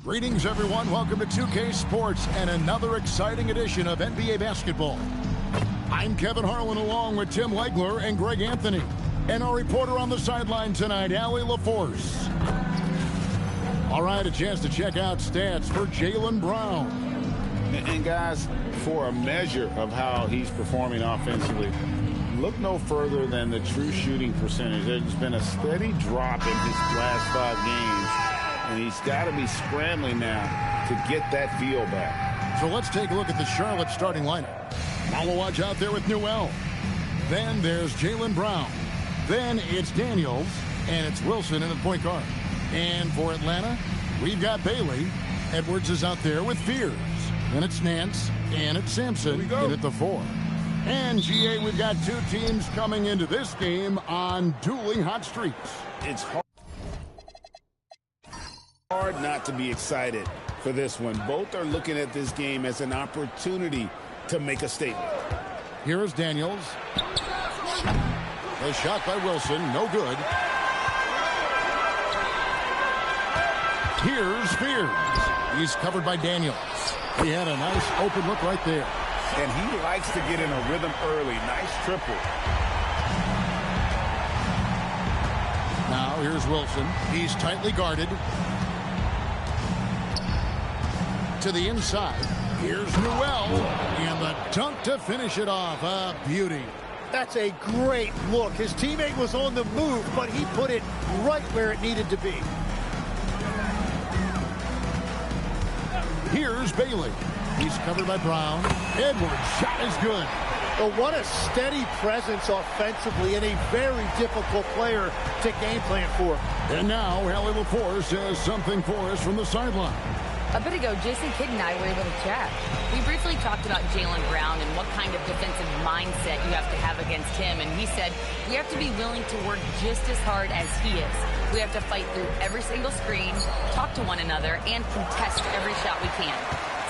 Greetings, everyone. Welcome to 2K Sports and another exciting edition of NBA basketball. I'm Kevin Harlan along with Tim Legler and Greg Anthony. And our reporter on the sideline tonight, Allie LaForce. All right, a chance to check out stats for Jaylen Brown. And guys, for a measure of how he's performing offensively, look no further than the true shooting percentage. There's been a steady drop in his last 5 games. And he's got to be scrambling now to get that feel back. So let's take a look at the Charlotte starting lineup. Malawaj out there with Newell. Then there's Jaylen Brown. Then it's Daniels. And it's Wilson in the point guard. And for Atlanta, we've got Bailey. Edwards is out there with Fears. Then it's Nance. And it's Sampson in at the 4. And GA, we've got 2 teams coming into this game on dueling hot streaks. It's hard not to be excited for this one. Both are looking at this game as an opportunity to make a statement. Here is Daniels. A shot by Wilson, no good. Here's Fears. He's covered by Daniels. He had a nice open look right there. And he likes to get in a rhythm early. Nice triple. Now here's Wilson. He's tightly guarded. To the inside. Here's Newell. And the dunk to finish it off. A beauty. That's a great look. His teammate was on the move, but he put it right where it needed to be. Here's Bailey. He's covered by Brown. Edwards' shot is good. Well, what a steady presence offensively and a very difficult player to game plan for. And now, Allie LaForce has something for us from the sideline. A bit ago, Jason Kidd and I were able to chat. We briefly talked about Jaylen Brown and what kind of defensive mindset you have to have against him. And he said, we have to be willing to work just as hard as he is. We have to fight through every single screen, talk to one another, and contest every shot we can.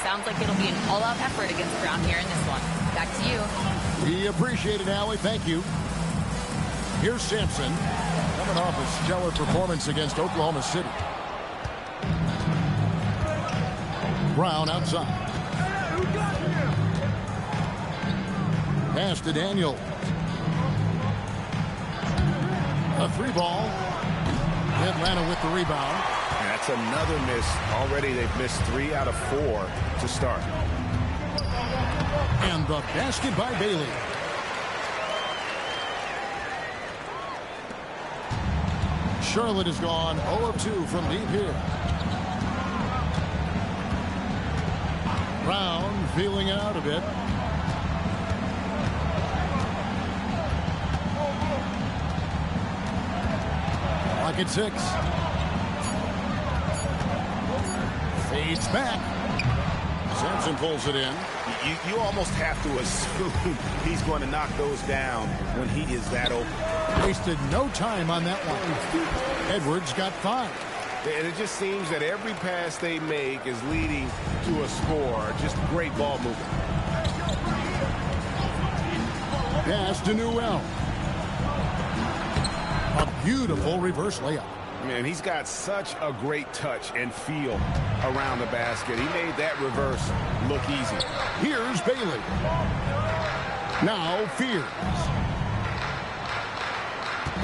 Sounds like it'll be an all-out effort against Brown here in this one. Back to you. We appreciate it, Allie. Thank you. Here's Sampson, coming off a stellar performance against Oklahoma City. Brown outside. Pass to Daniel. A 3-ball. Atlanta with the rebound. And that's another miss. Already they've missed 3 out of 4 to start. And the basket by Bailey. Charlotte has gone 0 of 2 from deep here. Brown feeling it out a bit. Clock at 6. Fades back. Sampson pulls it in. You almost have to assume he's going to knock those down when he is that open. Wasted no time on that one. Edwards got 5. And it just seems that every pass they make is leading to a score. Just great ball movement. Pass to Newell. A beautiful reverse layup. Man, he's got such a great touch and feel around the basket. He made that reverse look easy. Here's Bailey. Now Fears.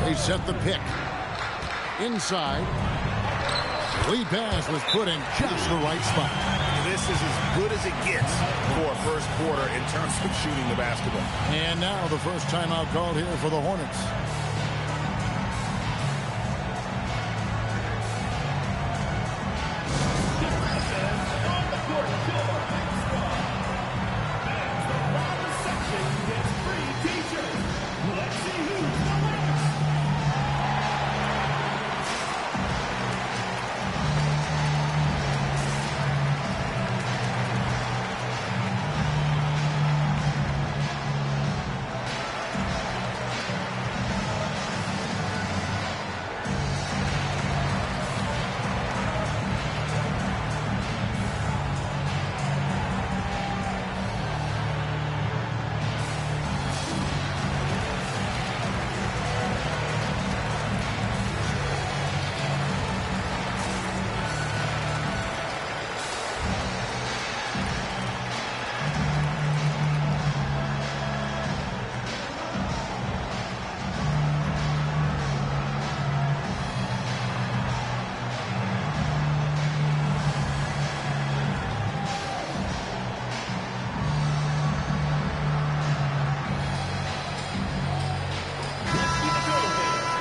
They set the pick. Inside. Lead pass was put in just the right spot. This is as good as it gets for a first quarter in terms of shooting the basketball. And now the first timeout called here for the Hornets.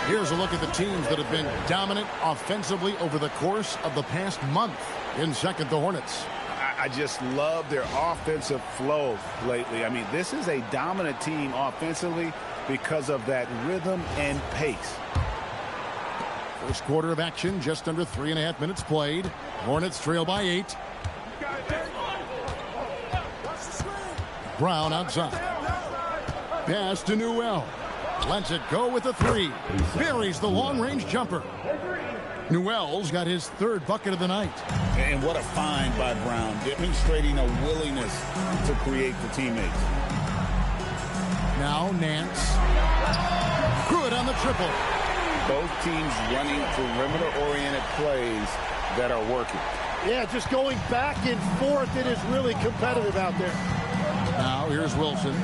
Here's a look at the teams that have been dominant offensively over the course of the past month. In second, the Hornets. I just love their offensive flow lately. I mean, this is a dominant team offensively because of that rhythm and pace. First quarter of action, just under 3.5 minutes played. Hornets trail by 8. Brown outside. Pass to Newell. Lets it go with a 3. Buries the long-range jumper. Newell's got his 3rd bucket of the night. And what a find by Brown, demonstrating a willingness to create for teammates. Now Nance. Good on the triple. Both teams running perimeter-oriented plays that are working. Yeah, just going back and forth. It is really competitive out there. Now here's Wilson.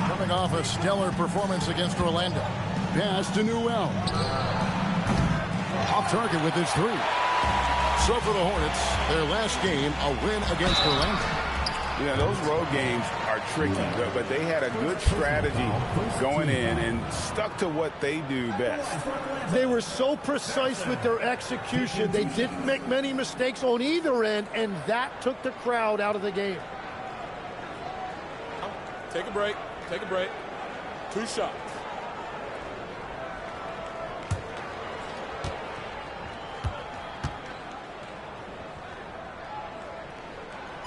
Coming off a stellar performance against Orlando. Pass to Newell. Off target with his 3. So for the Hornets, their last game, a win against Orlando. Yeah, those road games are tricky, but they had a good strategy going in and stuck to what they do best. They were so precise with their execution. They didn't make many mistakes on either end, and that took the crowd out of the game. Take a break. Take a break. 2 shots.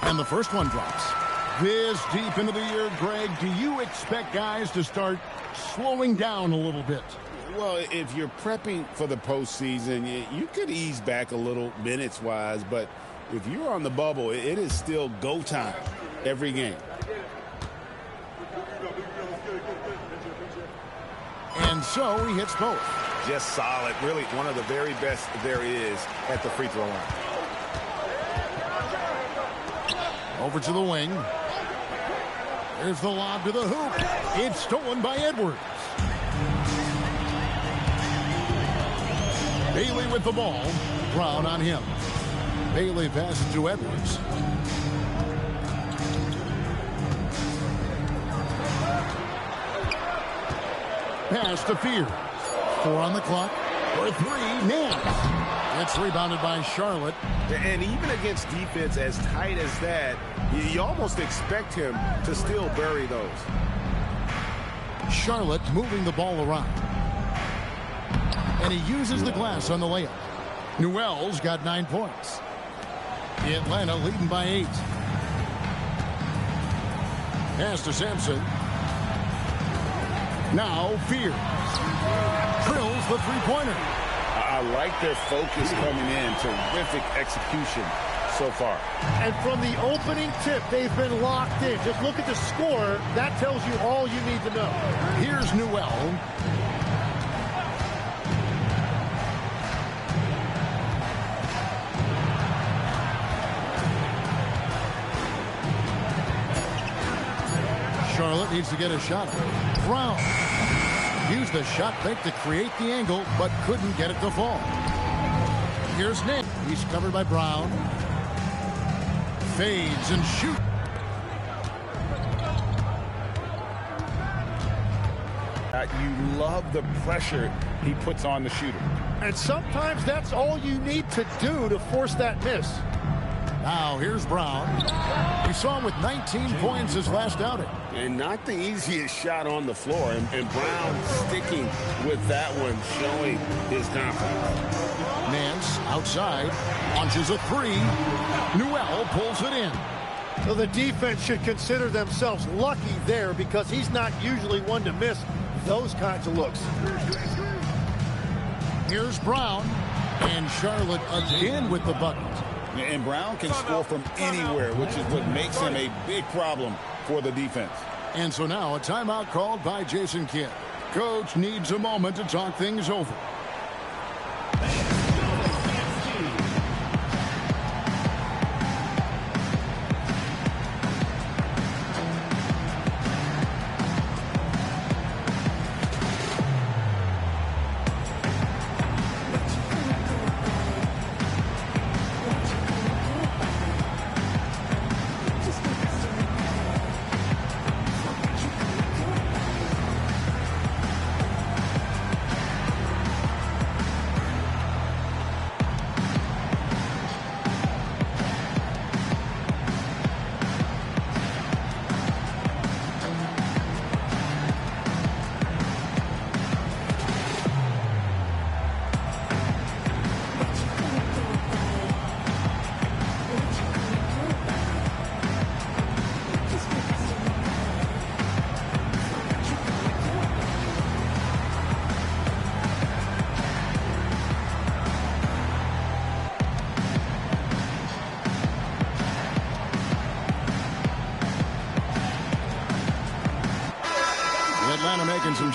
And the first one drops. This deep into the year, Greg, do you expect guys to start slowing down a little bit? Well, if you're prepping for the postseason, you could ease back a little minutes-wise, but if you're on the bubble, it is still go time every game. And so he hits both. Just solid. Really one of the very best there is at the free throw line. Over to the wing. There's the lob to the hoop. It's stolen by Edwards. Bailey with the ball. Brown on him. Bailey passes to Edwards. Pass to Fears. 4 on the clock. For 3, Nance. It's rebounded by Charlotte. And even against defense as tight as that, you almost expect him to still bury those. Charlotte moving the ball around. And he uses the glass on the layup. Newell's got 9 points. Atlanta leading by 8. Pass to Sampson. Now Fears. Drills the 3-pointer. I like their focus coming in. Terrific execution so far. And from the opening tip, they've been locked in. Just look at the score. That tells you all you need to know. Here's Newell. Charlotte needs to get a shot. Brown used the shot fake to create the angle, but couldn't get it to fall. Here's Nick. He's covered by Brown. Fades and shoots. You love the pressure he puts on the shooter. And sometimes that's all you need to do to force that miss. Now here's Brown. We saw him with 19 points his last outing. And not the easiest shot on the floor. And Brown sticking with that one, showing his confidence. Nance outside, launches a 3. Newell pulls it in. So the defense should consider themselves lucky there because he's not usually one to miss those kinds of looks. Here's Brown. And Charlotte again with the bucket. And Brown can score from anywhere, which is what makes him a big problem for the defense. And so now a timeout called by Jason Kidd. Coach needs a moment to talk things over.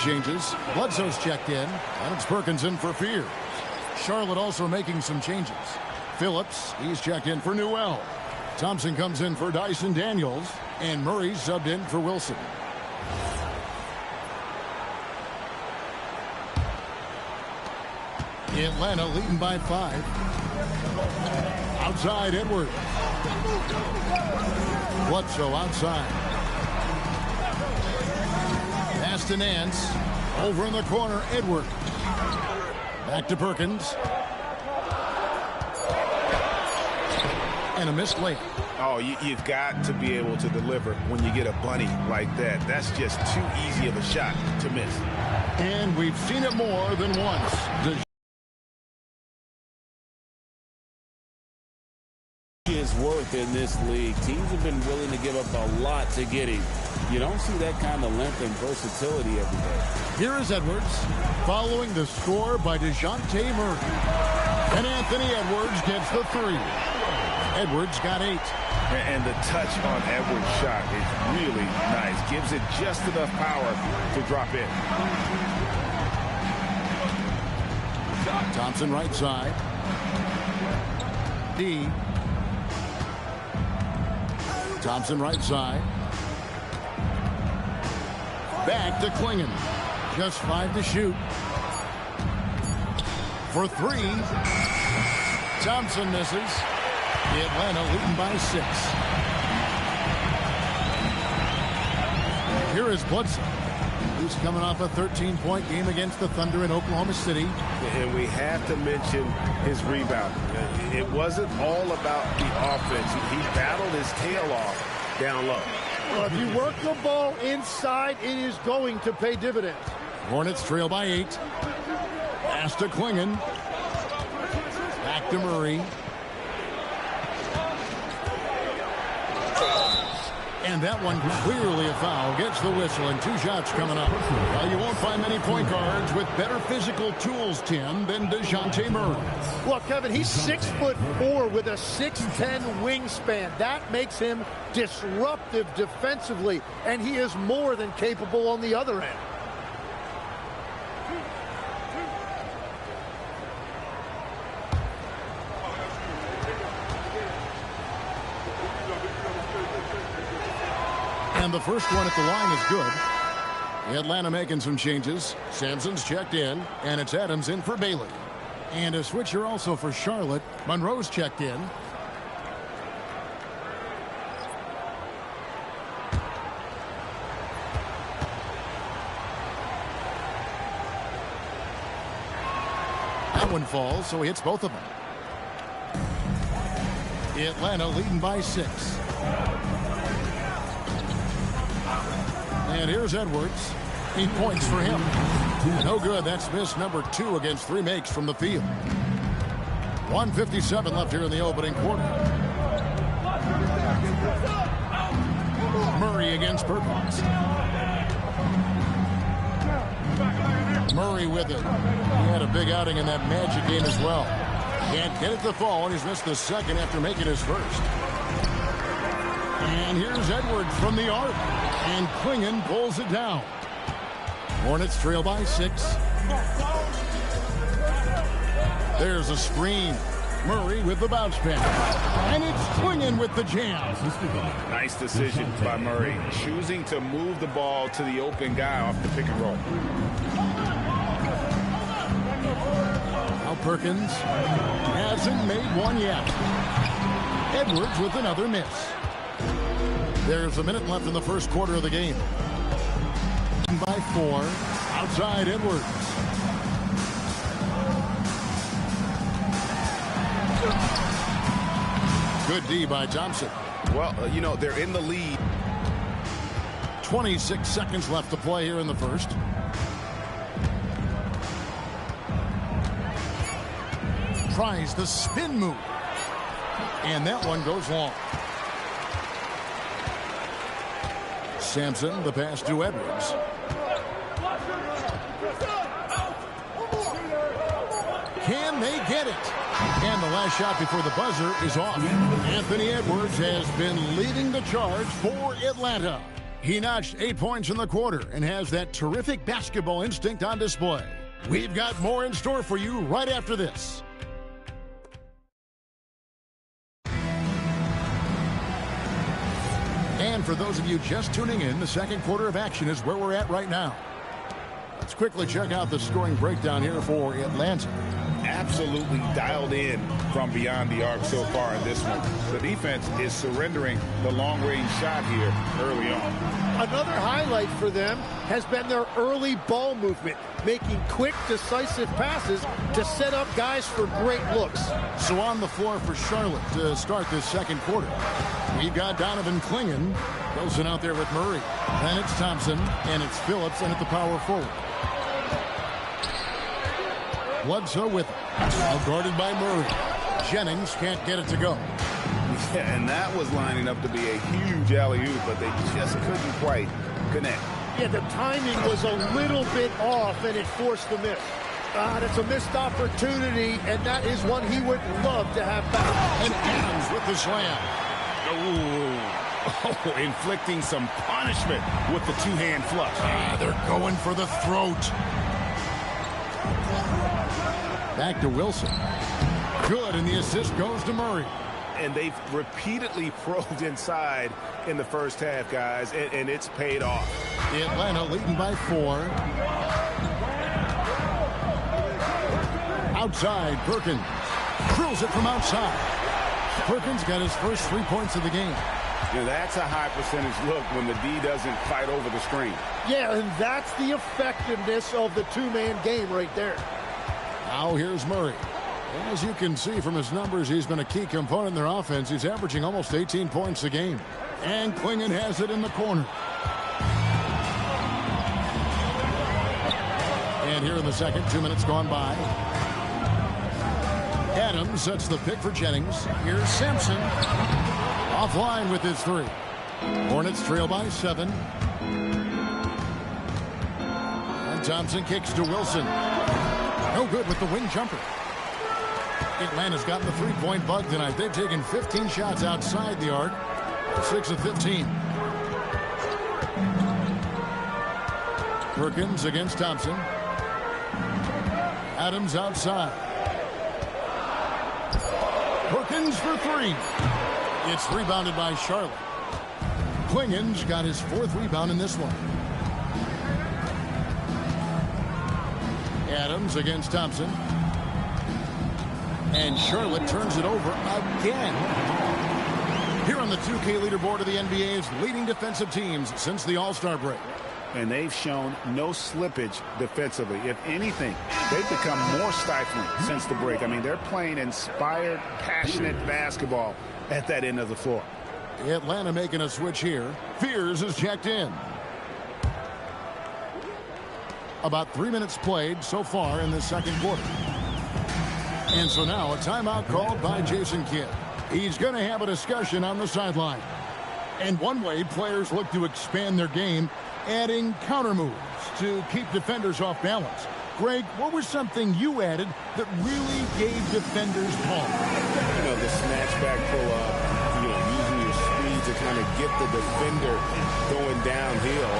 changes. Bledsoe's checked in, and it's Perkins in for Fears. Charlotte also making some changes. Phillips, he's checked in for Newell. Thompson comes in for Dyson Daniels, and Murray subbed in for Wilson. Atlanta leading by 5. Outside Edwards. Bledsoe outside. Pass to Nance. Over in the corner, Edwards. Back to Perkins. And a missed layup. Oh, you've got to be able to deliver when you get a bunny like that. That's just too easy of a shot to miss. And we've seen it more than once. His worth in this league. Teams have been willing to give up a lot to get him. You don't see that kind of length and versatility every day. Here is Edwards following the score by DeJounte Murray. And Anthony Edwards gets the 3. Edwards got 8. And the touch on Edwards' shot is really nice. Gives it just enough power to drop in. Thompson right side. D. Thompson right side. Back to Klingon. Just 5 to shoot. For 3. Thompson misses. Atlanta leading by 6. Here is Bledsoe, who's coming off a 13-point game against the Thunder in Oklahoma City. And we have to mention his rebound. It wasn't all about the offense. He battled his tail off down low. Well, if you work the ball inside, it is going to pay dividends. Hornets trail by 8. Pass to Klingon. Back to Murray. And that one clearly a foul. Gets the whistle, and 2 shots coming up. Well, you won't find many point guards with better physical tools, Tim, than DeJounte Murray. Well, Kevin, he's 6'4" with a 6'10" wingspan. That makes him disruptive defensively, and he is more than capable on the other end. And the first one at the line is good. Atlanta making some changes. Sampson's checked in, and it's Adams in for Bailey. And a switcher also for Charlotte. Monroe's checked in. That one falls, so he hits both of them. Atlanta leading by 6. And here's Edwards. 8 points for him. No good. That's miss number 2 against 3 makes from the field. 1:57 left here in the opening quarter. Murray against Perkins. Murray with it. He had a big outing in that Magic game as well. Can't get it to fall, and he's missed the second after making his first. And here's Edwards from the arc. And Klingon pulls it down. Hornets trail by 6. There's a screen. Murray with the bounce pass. And it's Klingon with the jam. Nice decision by Murray. Choosing to move the ball to the open guy off the pick and roll. Now Perkins hasn't made one yet. Edwards with another miss. There's a minute left in the first quarter of the game. By 4. Outside Edwards. Good D by Thompson. Well, you know, they're in the lead. 26 seconds left to play here in the first. Tries the spin move. And that one goes long. Sampson, the pass to Edwards. Can they get it? And the last shot before the buzzer is off. Anthony Edwards has been leading the charge for Atlanta. He notched 8 points in the quarter and has that terrific basketball instinct on display. We've got more in store for you right after this. And for those of you just tuning in, the second quarter of action is where we're at right now. Let's quickly check out the scoring breakdown here for Atlanta. Absolutely dialed in from beyond the arc so far in this one. The defense is surrendering the long-range shot here early on. Another highlight for them has been their early ball movement, making quick, decisive passes to set up guys for great looks. So on the floor for Charlotte to start this second quarter, we've got Donovan Clingan. Wilson out there with Murray. Then it's Thompson, and it's Phillips, and at the power forward. Bledsoe with it. Now guarded by Murray. Jennings can't get it to go. Yeah, and that was lining up to be a huge alley-oop, but they just couldn't quite connect. Yeah, the timing was a little bit off, and it forced the miss. That's a missed opportunity, and that is one he would love to have back. And Adams with the slam. Oh, inflicting some punishment with the two-hand flush. They're going for the throat. Back to Wilson. Good, and the assist goes to Murray. And they've repeatedly probed inside in the first half, guys, and it's paid off. Atlanta leading by 4. Outside, Perkins. Drills it from outside. Perkins got his first 3 points of the game. Yeah, that's a high percentage look when the D doesn't fight over the screen. Yeah, and that's the effectiveness of the two-man game right there. Now here's Murray. As you can see from his numbers, he's been a key component in their offense. He's averaging almost 18 points a game. And Clingan has it in the corner. And here in the second, 2 minutes gone by. Adams sets the pick for Jennings. Here's Sampson. Offline with his 3. Hornets trail by 7. And Thompson kicks to Wilson. No good with the wing jumper. Atlanta's gotten the three-point bug tonight. They've taken 15 shots outside the arc. 6 of 15. Perkins against Thompson. Adams outside. Perkins for 3. It's rebounded by Charlotte. Clingan's got his 4th rebound in this one. Adams against Thompson. And Charlotte turns it over again. Here on the 2K leaderboard of the NBA's leading defensive teams since the All-Star break. And they've shown no slippage defensively. If anything, they've become more stifling since the break. I mean, they're playing inspired, passionate basketball at that end of the floor. Atlanta making a switch here. Fears is checked in. About 3 minutes played so far in the second quarter. And so now a timeout called by Jason Kidd. He's going to have a discussion on the sideline. And one way players look to expand their game, adding counter moves to keep defenders off balance. Greg, what was something you added that really gave defenders pause? You know, the snatch back pull-up, you know, using your speed to kind of get the defender going downhill,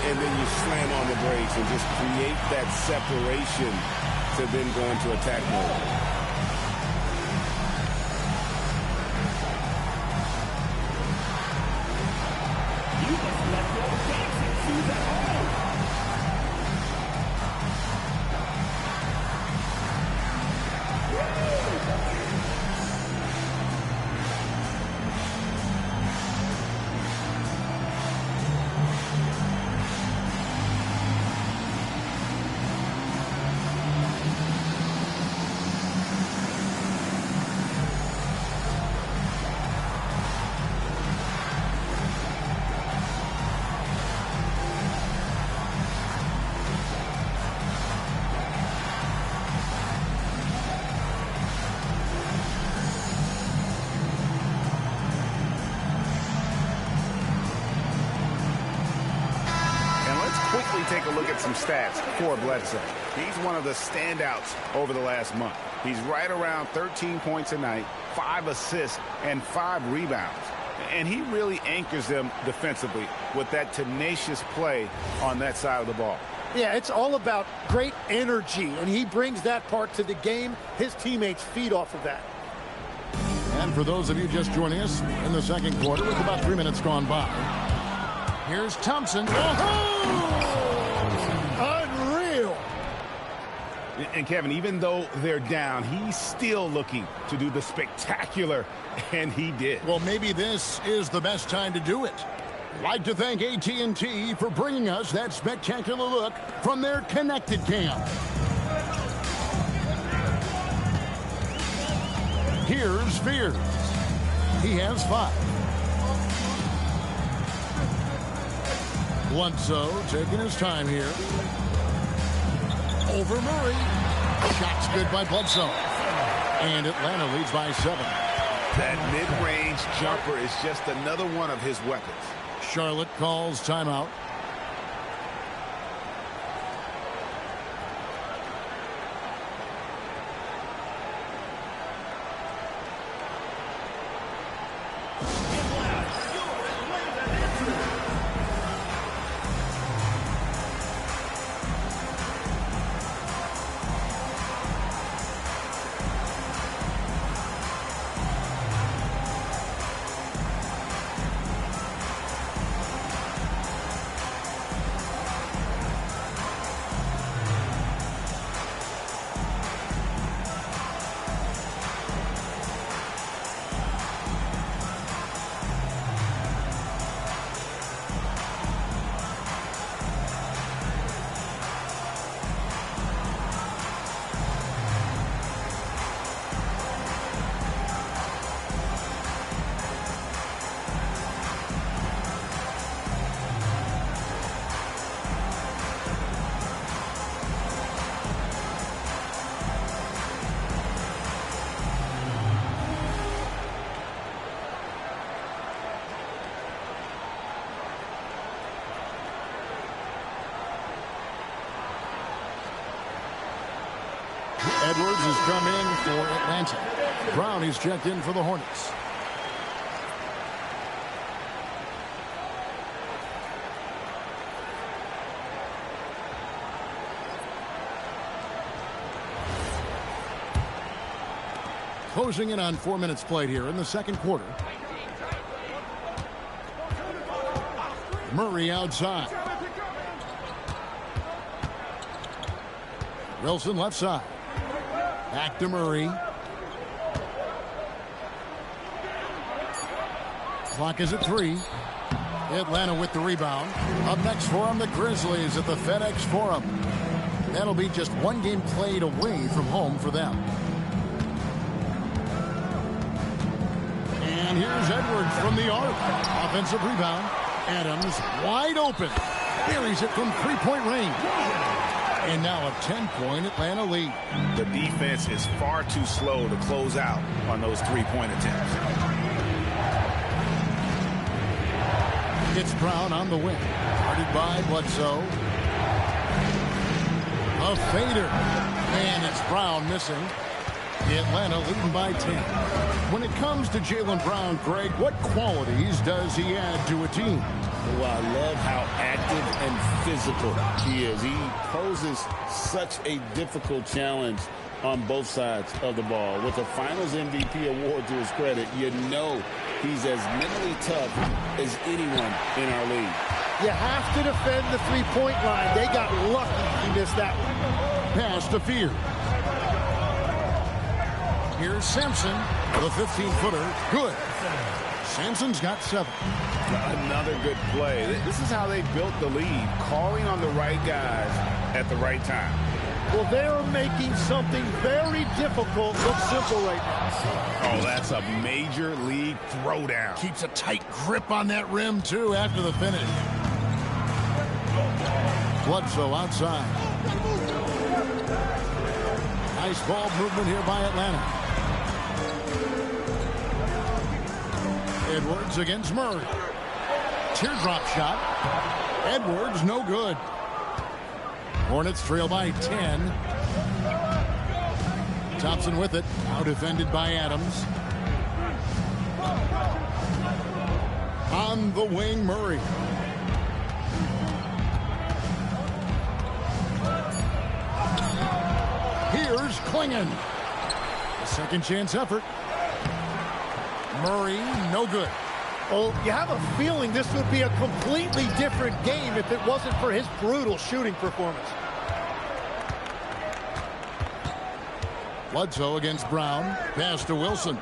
and then you slam on the brakes and just create that separation to then go into attack mode. Take a look at some stats for Bledsoe. He's one of the standouts over the last month. He's right around 13 points a night, 5 assists, and 5 rebounds. And he really anchors them defensively with that tenacious play on that side of the ball. Yeah, it's all about great energy, and he brings that part to the game. His teammates feed off of that. And for those of you just joining us in the second quarter, with about 3 minutes gone by, here's Thompson. Unreal. And Kevin, even though they're down, he's still looking to do the spectacular, and he did. Well, maybe this is the best time to do it. I'd like to thank AT&T for bringing us that spectacular look from their connected cam. Here's Fears. He has 5. Bledsoe taking his time here. Over Murray. Shot's good by Bledsoe. And Atlanta leads by 7. That mid-range jumper is just another one of his weapons. Charlotte calls timeout. Edwards has come in for Atlanta. Brown is checked in for the Hornets. Closing in on 4 minutes played here in the second quarter. Murray outside. Wilson left side. Back to Murray. Clock is at 3. Atlanta with the rebound. Up next for them, the Grizzlies at the FedEx Forum. That'll be just one game played away from home for them. And here's Edwards from the arc. Offensive rebound. Adams wide open. Buries it from three-point range. And now a 10-point Atlanta lead. The defense is far too slow to close out on those three-point attempts. It's Brown on the wing. Guarded by Bledsoe. A fader. And it's Brown missing. Atlanta leading by 10. When it comes to Jaylen Brown, Greg, what qualities does he add to a team? Well, I love how active and physical he is. He poses such a difficult challenge on both sides of the ball. With a Finals MVP award to his credit, you know he's as mentally tough as anyone in our league. You have to defend the three-point line. They got lucky he missed that one. Pass to Fear. Here's Sampson, the 15-footer. Good. Sampson's got 7. Another good play. This is how they built the lead, calling on the right guys at the right time. Well, they're making something very difficult look simple right now. Oh, that's a major league throwdown. Keeps a tight grip on that rim, too, after the finish. Bledsoe outside. Nice ball movement here by Atlanta. Edwards against Murray. Teardrop shot. Edwards, no good. Hornets trail by 10. Thompson with it. Now defended by Adams. On the wing, Murray. Here's Klingon. A second chance effort. Murray, no good. Well, you have a feeling this would be a completely different game if it wasn't for his brutal shooting performance. Bledsoe against Brown. Pass to Wilson.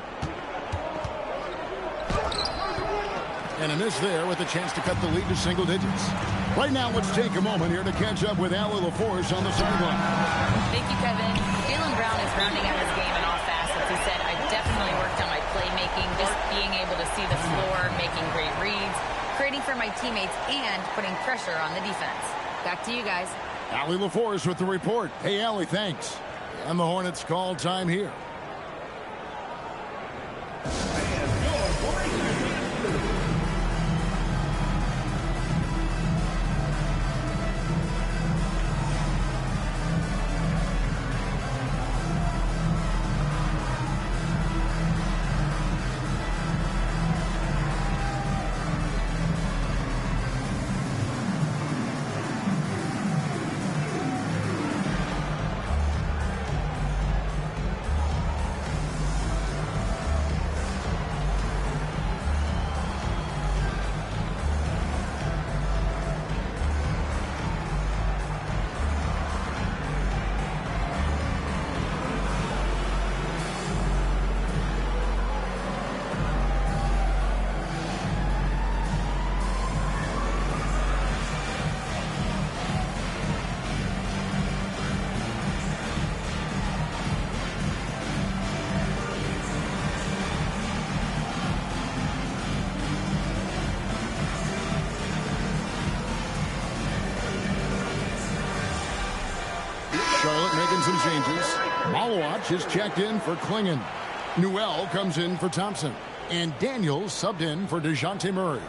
And a miss there with a chance to cut the lead to single digits. Right now, let's take a moment here to catch up with Allie LaForce on the sideline. Thank you, Kevin. Jaylen Brown is rounding out his game in all facets. He said, I definitely worked on my playmaking, just being able to see the floor, making great reads, creating for my teammates, and putting pressure on the defense. Back to you guys. Allie LaForce with the report. Hey, Allie, thanks. And the Hornets call time here. Charlotte making some changes. Malawach is checked in for Klingon. Newell comes in for Thompson. And Daniels subbed in for DeJounte Murray.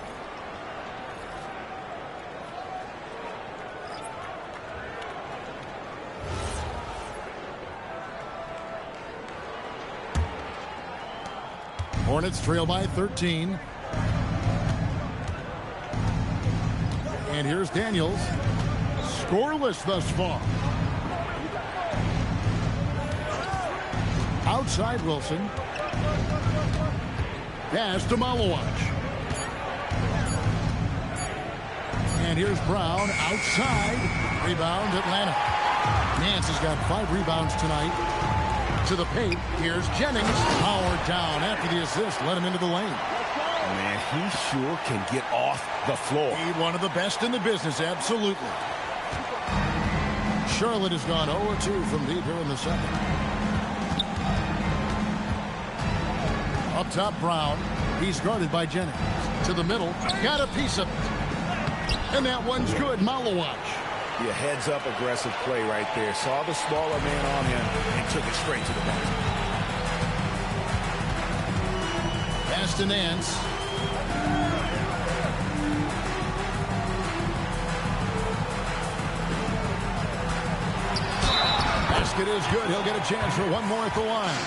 Hornets trail by 13. And here's Daniels. Scoreless thus far. Outside Wilson. Pass to Malawach. And here's Brown outside. Rebound Atlanta. Nance has got 5 rebounds tonight. To the paint. Here's Jennings. Powered down after the assist. Let him into the lane. Man, he sure can get off the floor. He's one of the best in the business, absolutely. Charlotte has gone 0-2 from deep here in the second. Up top, Brown. He's guarded by Jennings. To the middle. Got a piece of it. And that one's good. Malawach. Yeah, heads-up aggressive play right there. Saw the smaller man on him and took it straight to the basket. Pass to Nance. Basket is good. He'll get a chance for one more at the line.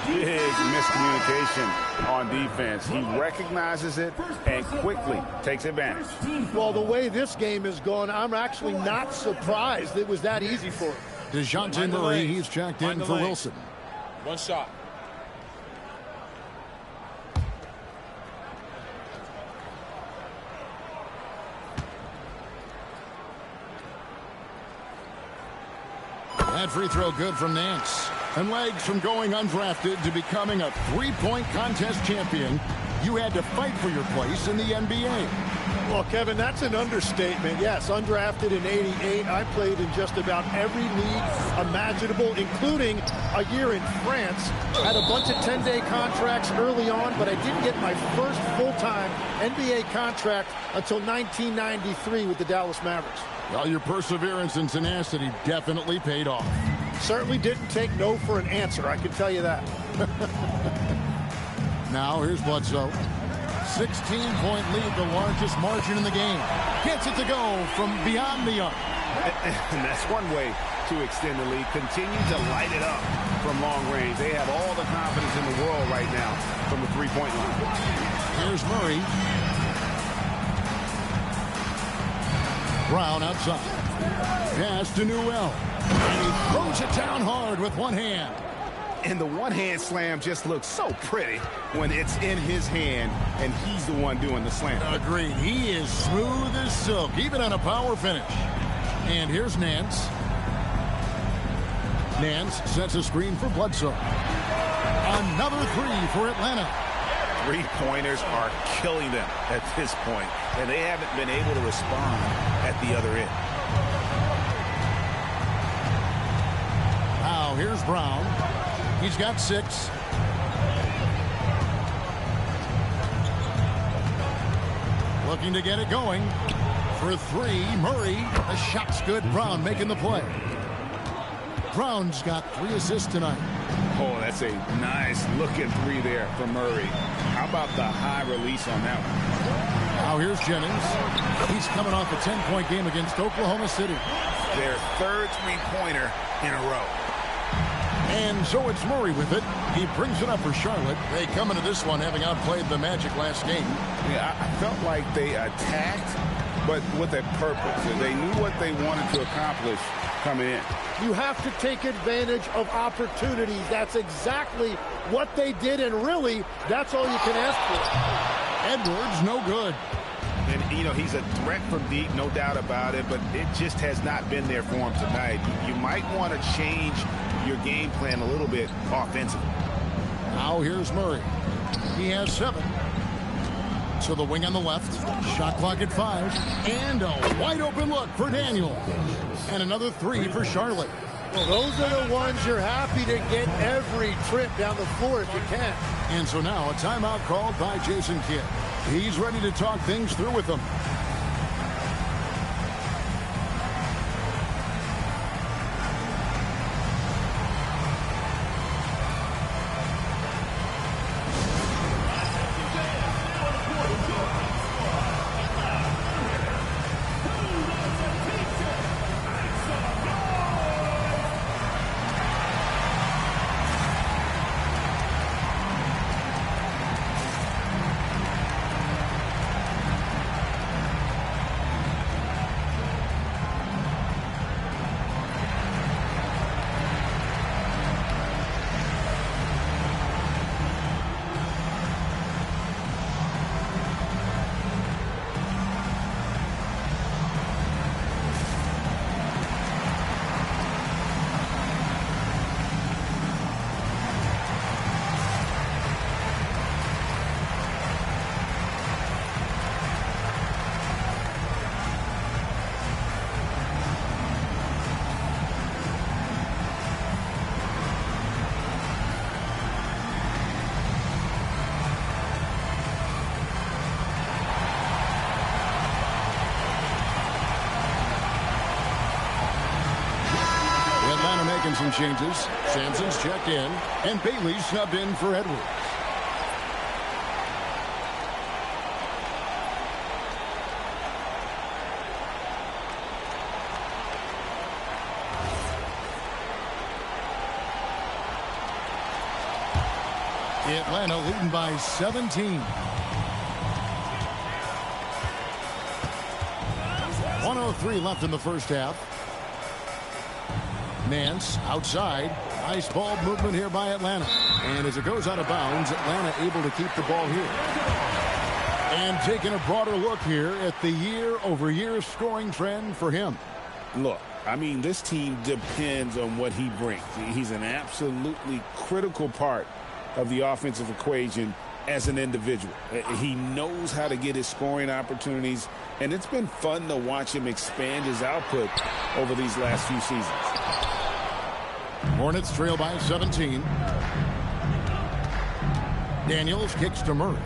Big miscommunication on defense. He recognizes it and quickly takes advantage. Well, the way this game has gone, I'm actually not surprised it was that easy for him. DeJounte Murray, he's checked in for Wilson. One shot. That free throw good from Nance. And legs from going undrafted to becoming a three-point contest champion. You had to fight for your place in the NBA. Well, Kevin, that's an understatement. Yes, undrafted in '88. I played in just about every league imaginable, including a year in France. Had a bunch of 10-day contracts early on, but I didn't get my first full-time NBA contract until 1993 with the Dallas Mavericks. Well, your perseverance and tenacity definitely paid off. Certainly didn't take no for an answer, I can tell you that. Now, here's Bledsoe. 16-point lead, the largest margin in the game. Gets it to go from beyond the arc. And that's one way to extend the lead. Continue to light it up from long range. They have all the confidence in the world right now from the three-point line. Here's Murray. Brown outside. Pass to Newell. And he throws it down hard with one hand. And the one-hand slam just looks so pretty when it's in his hand and he's the one doing the slam. Agreed. He is smooth as silk, even on a power finish. And here's Nance. Nance sets a screen for Bledsoe. Another three for Atlanta. Three-pointers are killing them at this point, and they haven't been able to respond at the other end. Now here's Brown. He's got 6. Looking to get it going. For 3, Murray. The shot's good. Brown making the play. Brown's got 3 assists tonight. Oh, that's a nice looking 3 there from Murray. How about the high release on that one? Now here's Jennings. He's coming off a 10-point game against Oklahoma City. Their third three-pointer in a row. And so it's Murray with it. He brings it up for Charlotte. They come into this one having outplayed the Magic last game. Yeah, I felt like they attacked, but with a purpose. They knew what they wanted to accomplish coming in. You have to take advantage of opportunities. That's exactly what they did, and really, that's all you can ask for. Edwards, no good. And, you know, he's a threat from deep, no doubt about it, but it just has not been there for him tonight. You might want to change your game plan a little bit offensively. Now here's Murray. He has 7. To the wing on the left. Shot clock at 5. And a wide open look for Daniel. And another 3 for Charlotte. Well, those are the ones you're happy to get every trip down the floor if you can. And so now a timeout called by Jason Kidd. He's ready to talk things through with them. Making some changes. Sampson's checked in, and Bailey's subbed in for Edwards. Atlanta leading by 17. 1:03 left in the first half. Nance outside. Nice ball movement here by Atlanta. And as it goes out of bounds, Atlanta able to keep the ball here. And taking a broader look here at the year-over-year scoring trend for him. Look, I mean, this team depends on what he brings. He's an absolutely critical part of the offensive equation as an individual. He knows how to get his scoring opportunities, and it's been fun to watch him expand his output over these last few seasons. Hornets trail by 17. Daniels kicks to Murray.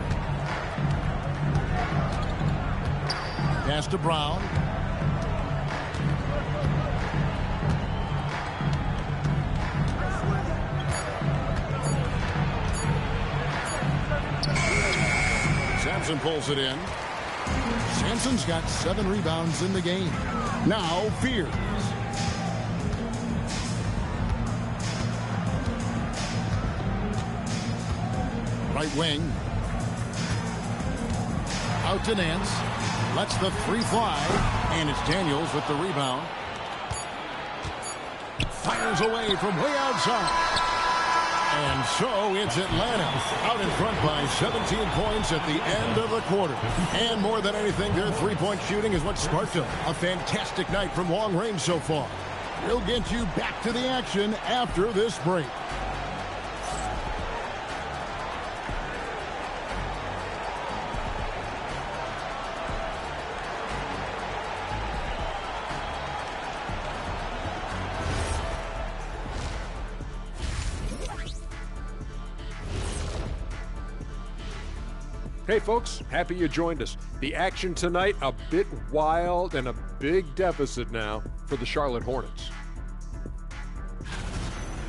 Pass to Brown. Sampson pulls it in. Sampson's got 7 rebounds in the game. Now Fears. Right wing. Out to Nance. Lets the 3 fly. And it's Daniels with the rebound. Fires away from way outside. And so it's Atlanta out in front by 17 points at the end of the quarter. And more than anything, their three-point shooting is what sparked them. A fantastic night from long range so far. We'll get you back to the action after this break. Hey folks, happy you joined us. The action tonight, a bit wild and a big deficit now for the Charlotte Hornets.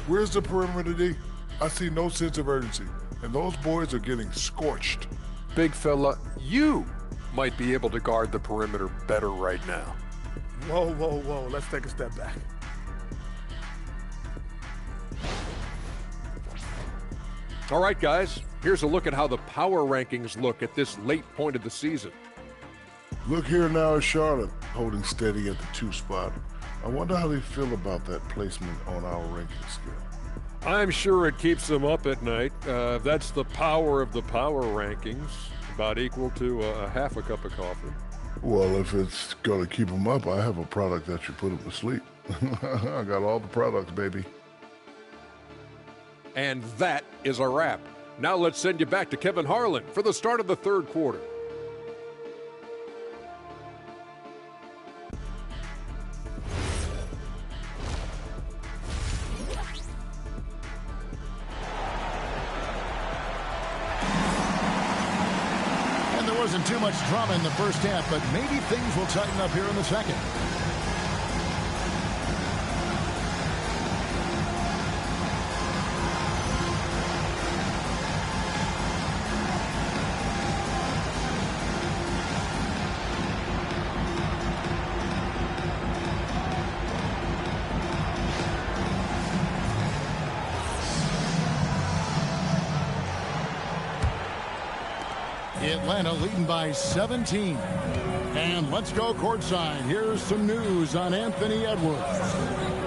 Where's the perimeter, D? I see no sense of urgency, and those boys are getting scorched. Big fella, you might be able to guard the perimeter better right now. Whoa, whoa, whoa. Let's take a step back. All right, guys, here's a look at how the power rankings look at this late point of the season. Look here now at Charlotte, holding steady at the 2 spot. I wonder how they feel about that placement on our ranking scale. I'm sure it keeps them up at night. That's the power of the power rankings, about equal to half a cup of coffee. Well, if it's going to keep them up, I have a product that should put them to sleep. I got all the products, baby. And that is a wrap. Now let's send you back to Kevin Harlan for the start of the third quarter. And there wasn't too much drama in the first half, but maybe things will tighten up here in the second. Atlanta leading by 17. And let's go courtside. Here's some news on Anthony Edwards.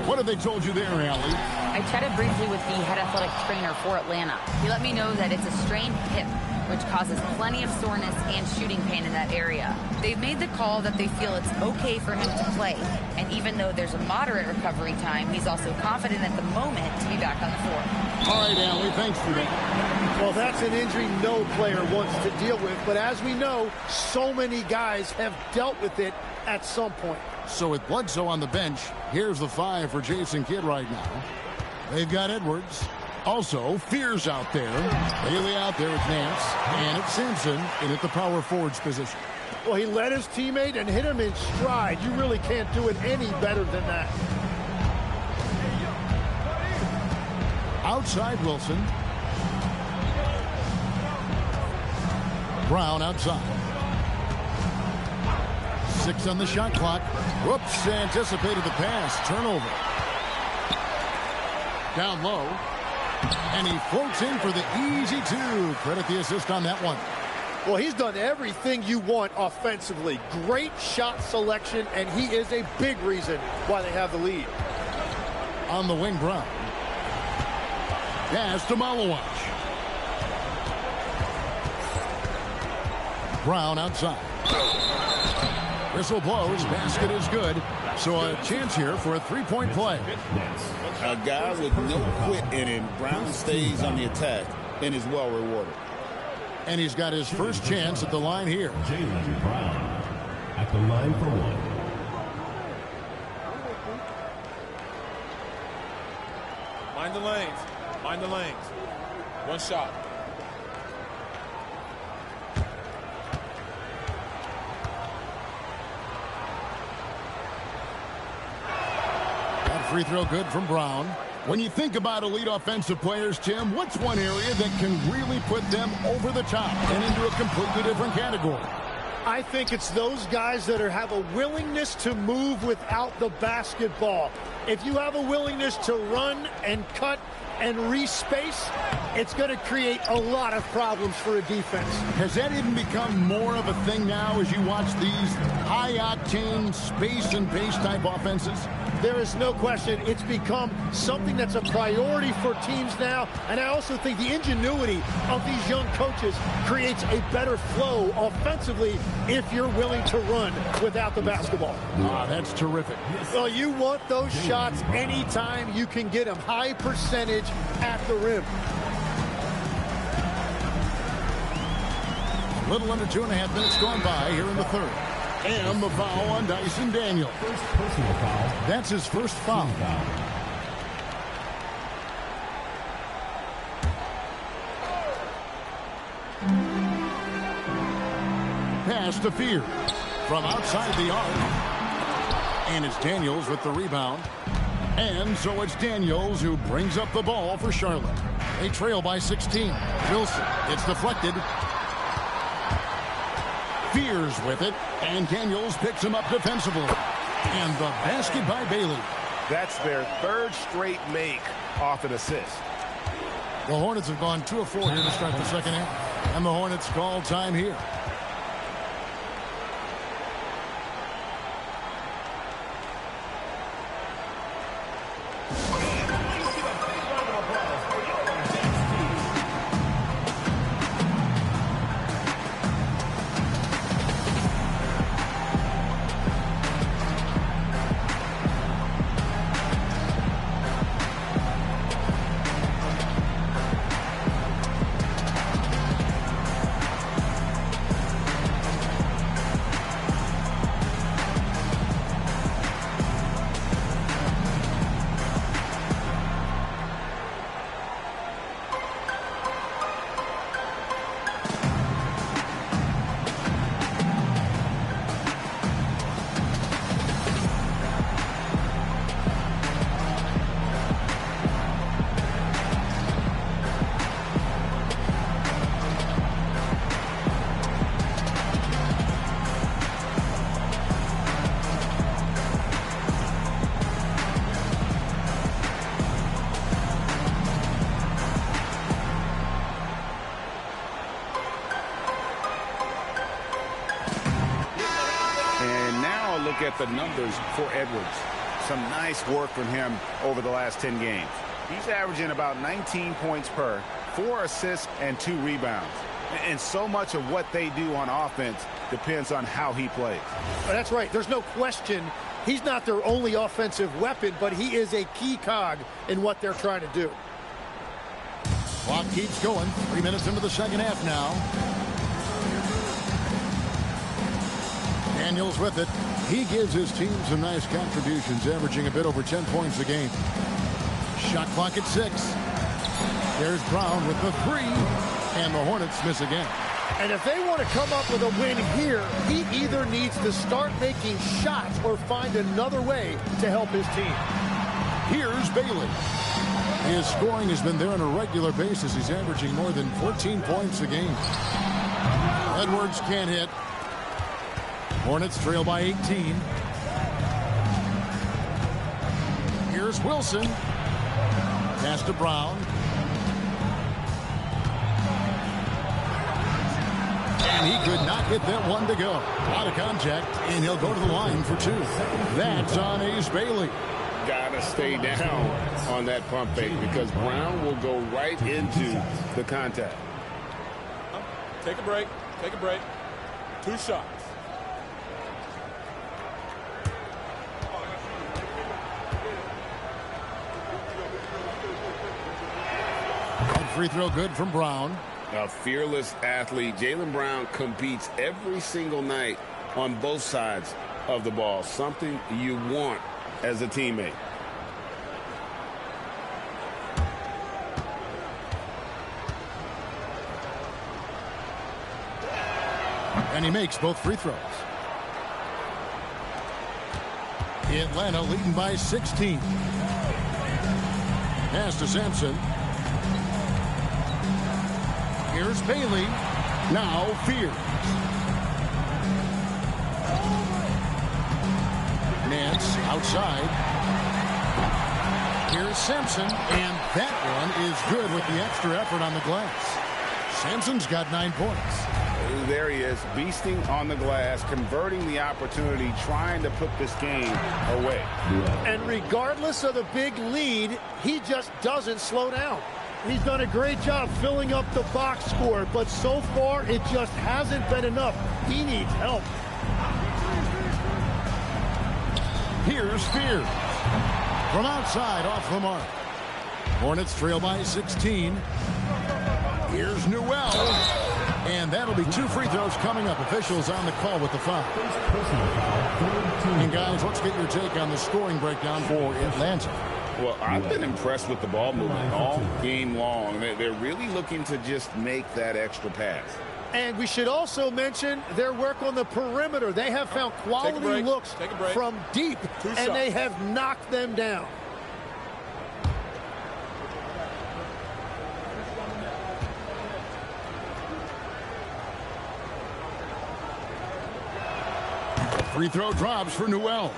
What have they told you there, Allie? I chatted briefly with the head athletic trainer for Atlanta. He let me know that it's a strained hip, which causes plenty of soreness and shooting pain in that area. They've made the call that they feel it's okay for him to play. And even though there's a moderate recovery time, he's also confident at the moment to be back on the floor. All right, Allie, thanks for that. Well, that's an injury no player wants to deal with. But as we know, so many guys have dealt with it at some point. So with Bledsoe on the bench, here's the 5 for Jason Kidd right now. They've got Edwards. Also, Fears out there. Bailey out there with Nance. And it's Sampson in at the power forwards position. Well, he led his teammate and hit him in stride. You really can't do it any better than that. Outside Wilson. Brown outside. 6 on the shot clock. Whoops, anticipated the pass. Turnover. Down low. And he floats in for the easy 2. Credit the assist on that one. Well, he's done everything you want offensively. Great shot selection, and he is a big reason why they have the lead. On the wing, Brown. Pass to Malawach. Brown outside. Whistle blows. Basket is good. So a chance here for a three-point play. A guy with no quit in him. Brown stays on the attack and is well rewarded. And he's got his first chance at the line here. Jaylen Brown at the line for 1. Mind the lanes. Mind the lanes. One shot. That free throw good from Brown. When you think about elite offensive players, Tim, what's one area that can really put them over the top and into a completely different category? I think it's those guys that have a willingness to move without the basketball. If you have a willingness to run and cut and respace, it's going to create a lot of problems for a defense. Has that even become more of a thing now as you watch these high-octane space and pace type offenses? There is no question it's become something that's a priority for teams now, and I also think the ingenuity of these young coaches creates a better flow offensively if you're willing to run without the basketball. That's terrific. Well, you want those shots anytime you can get them. High percentage at the rim. A little under 2.5 minutes gone by here in the third. And the foul on Dyson Daniels. First personal foul. That's his first foul. Pass to Fear from outside the arc. And it's Daniels with the rebound. And so it's Daniels who brings up the ball for Charlotte. They trail by 16. Wilson, it's deflected. Fears with it, and Daniels picks him up defensively. And the basket by Bailey. That's their third straight make off an assist. The Hornets have gone 2 of 4 here to start the second half. And the Hornets call time here. Look at the numbers for Edwards. Some nice work from him over the last 10 games. He's averaging about 19 points per, 4 assists and 2 rebounds. And so much of what they do on offense depends on how he plays. That's right. There's no question he's not their only offensive weapon, but he is a key cog in what they're trying to do. Clock keeps going. 3 minutes into the second half now. Daniels with it. He gives his team some nice contributions, averaging a bit over 10 points a game. Shot clock at 6. There's Brown with the 3, and the Hornets miss again. And if they want to come up with a win here, he either needs to start making shots or find another way to help his team. Here's Bailey. His scoring has been there on a regular basis. He's averaging more than 14 points a game. Edwards can't hit. Hornets trail by 18. Here's Wilson. Pass to Brown. And he could not get that one to go. Out of contact, and he'll go to the line for 2. That's on Ace Bailey. Gotta stay down on that pump fake because Brown will go right into the contact. Take a break. Take a break. 2 shots. Free throw good from Brown. A fearless athlete. Jaylen Brown competes every single night on both sides of the ball. Something you want as a teammate. And he makes both free throws. Atlanta leading by 16. Pass to Sampson. Here's Bailey. Now Fear. Nance outside. Here's Simpson, and that one is good with the extra effort on the glass. Simpson's got 9 points. There he is, beasting on the glass, converting the opportunity, trying to put this game away. And regardless of the big lead, he just doesn't slow down. He's done a great job filling up the box score, but so far it just hasn't been enough. He needs help. Here's Spears. From outside, off the mark. Hornets trail by 16. Here's Newell. And that'll be 2 free throws coming up. Officials on the call with the foul. And guys, let's get your take on the scoring breakdown for Atlanta. Well, I've been impressed with the ball movement all game long. They're really looking to just make that extra pass. And we should also mention their work on the perimeter. They have found quality looks from deep, and they have knocked them down. Free throw drops for Newell.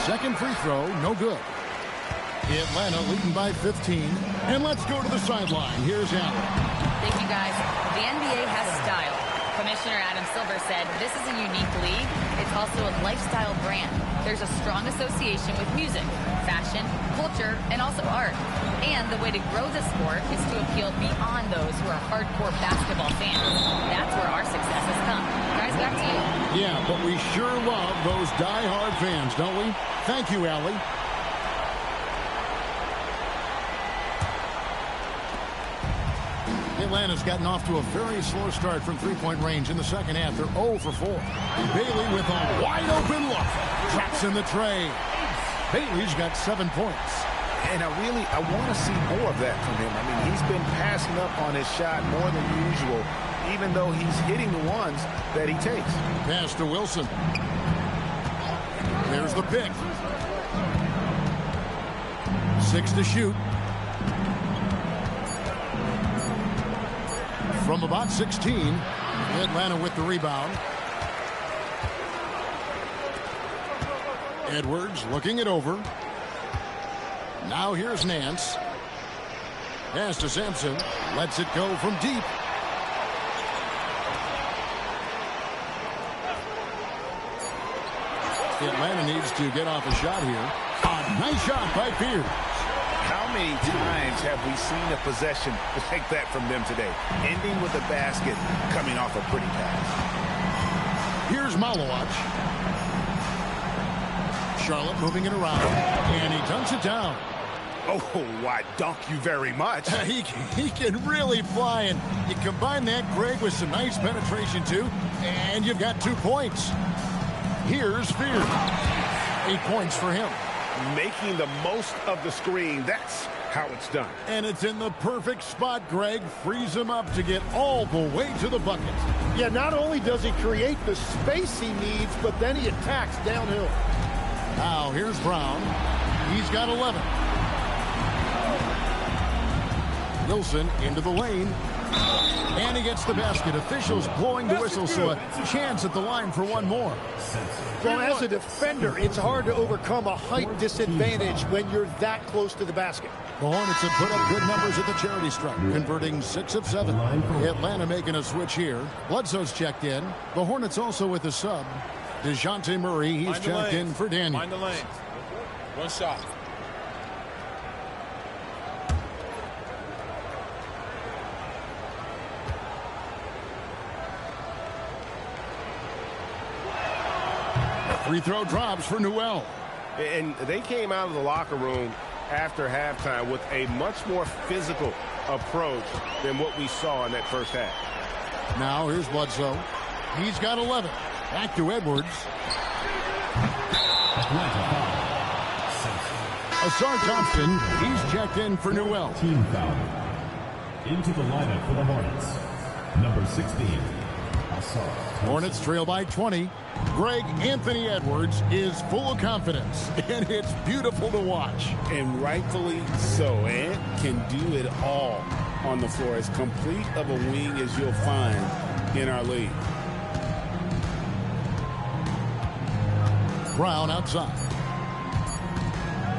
Second free throw, no good. Atlanta leading by 15. And let's go to the sideline. Here's Allen. Thank you, guys. The NBA has style. Commissioner Adam Silver said this is a unique league. It's also a lifestyle brand. There's a strong association with music, fashion, culture, and also art. And the way to grow the sport is to appeal beyond those who are hardcore basketball fans. That's where our success has come. Guys, back to you. Yeah, but we sure love those die-hard fans, don't we? Thank you, Allie. Atlanta's gotten off to a very slow start from three-point range in the second half. They're 0 for 4. Bailey with a wide-open look. Drops in the tray. Bailey's got 7 points. And I want to see more of that from him. I mean, he's been passing up on his shot more than usual, even though he's hitting the ones that he takes. Pass to Wilson. There's the pick. 6 to shoot. From about 16, Atlanta with the rebound. Edwards looking it over. Now here's Nance. Pass to Sampson. Lets it go from deep. Atlanta needs to get off a shot here. A nice shot by Pierce. How many times have we seen a possession like that from them today? Ending with a basket, coming off a pretty pass. Here's Malawach. Charlotte moving it around, and he dunks it down. Oh, I dunk you very much. He can really fly, and you combine that, Greg, with some nice penetration, too, and you've got 2 points. Here's Spears. 8 points for him. Making the most of the screen. That's how it's done. And it's in the perfect spot, Greg. Frees him up to get all the way to the bucket. Yeah, not only does he create the space he needs, but then he attacks downhill. Now, here's Brown. He's got 11. Wilson into the lane. And he gets the basket. Officials blowing the whistle, so a chance at the line for one more. Well, as a defender, it's hard to overcome a height disadvantage when you're that close to the basket. The Hornets have put up good numbers at the charity stripe, converting 6 of 7. Atlanta making a switch here. Bledsoe's checked in. The Hornets also with a sub. DeJounte Murray, he's checked in for Daniels. Mind the lanes. One shot. Free throw drops for Newell. And they came out of the locker room after halftime with a much more physical approach than what we saw in that first half. Now here's Bledsoe. He's got 11. Back to Edwards. Asar Thompson, he's checked in for Newell. Into the lineup for the Hornets, number 16. Hornets trail by 20. Greg Anthony Edwards is full of confidence, and it's beautiful to watch. And rightfully so. Ant can do it all on the floor. As complete of a wing as you'll find in our league. Brown outside.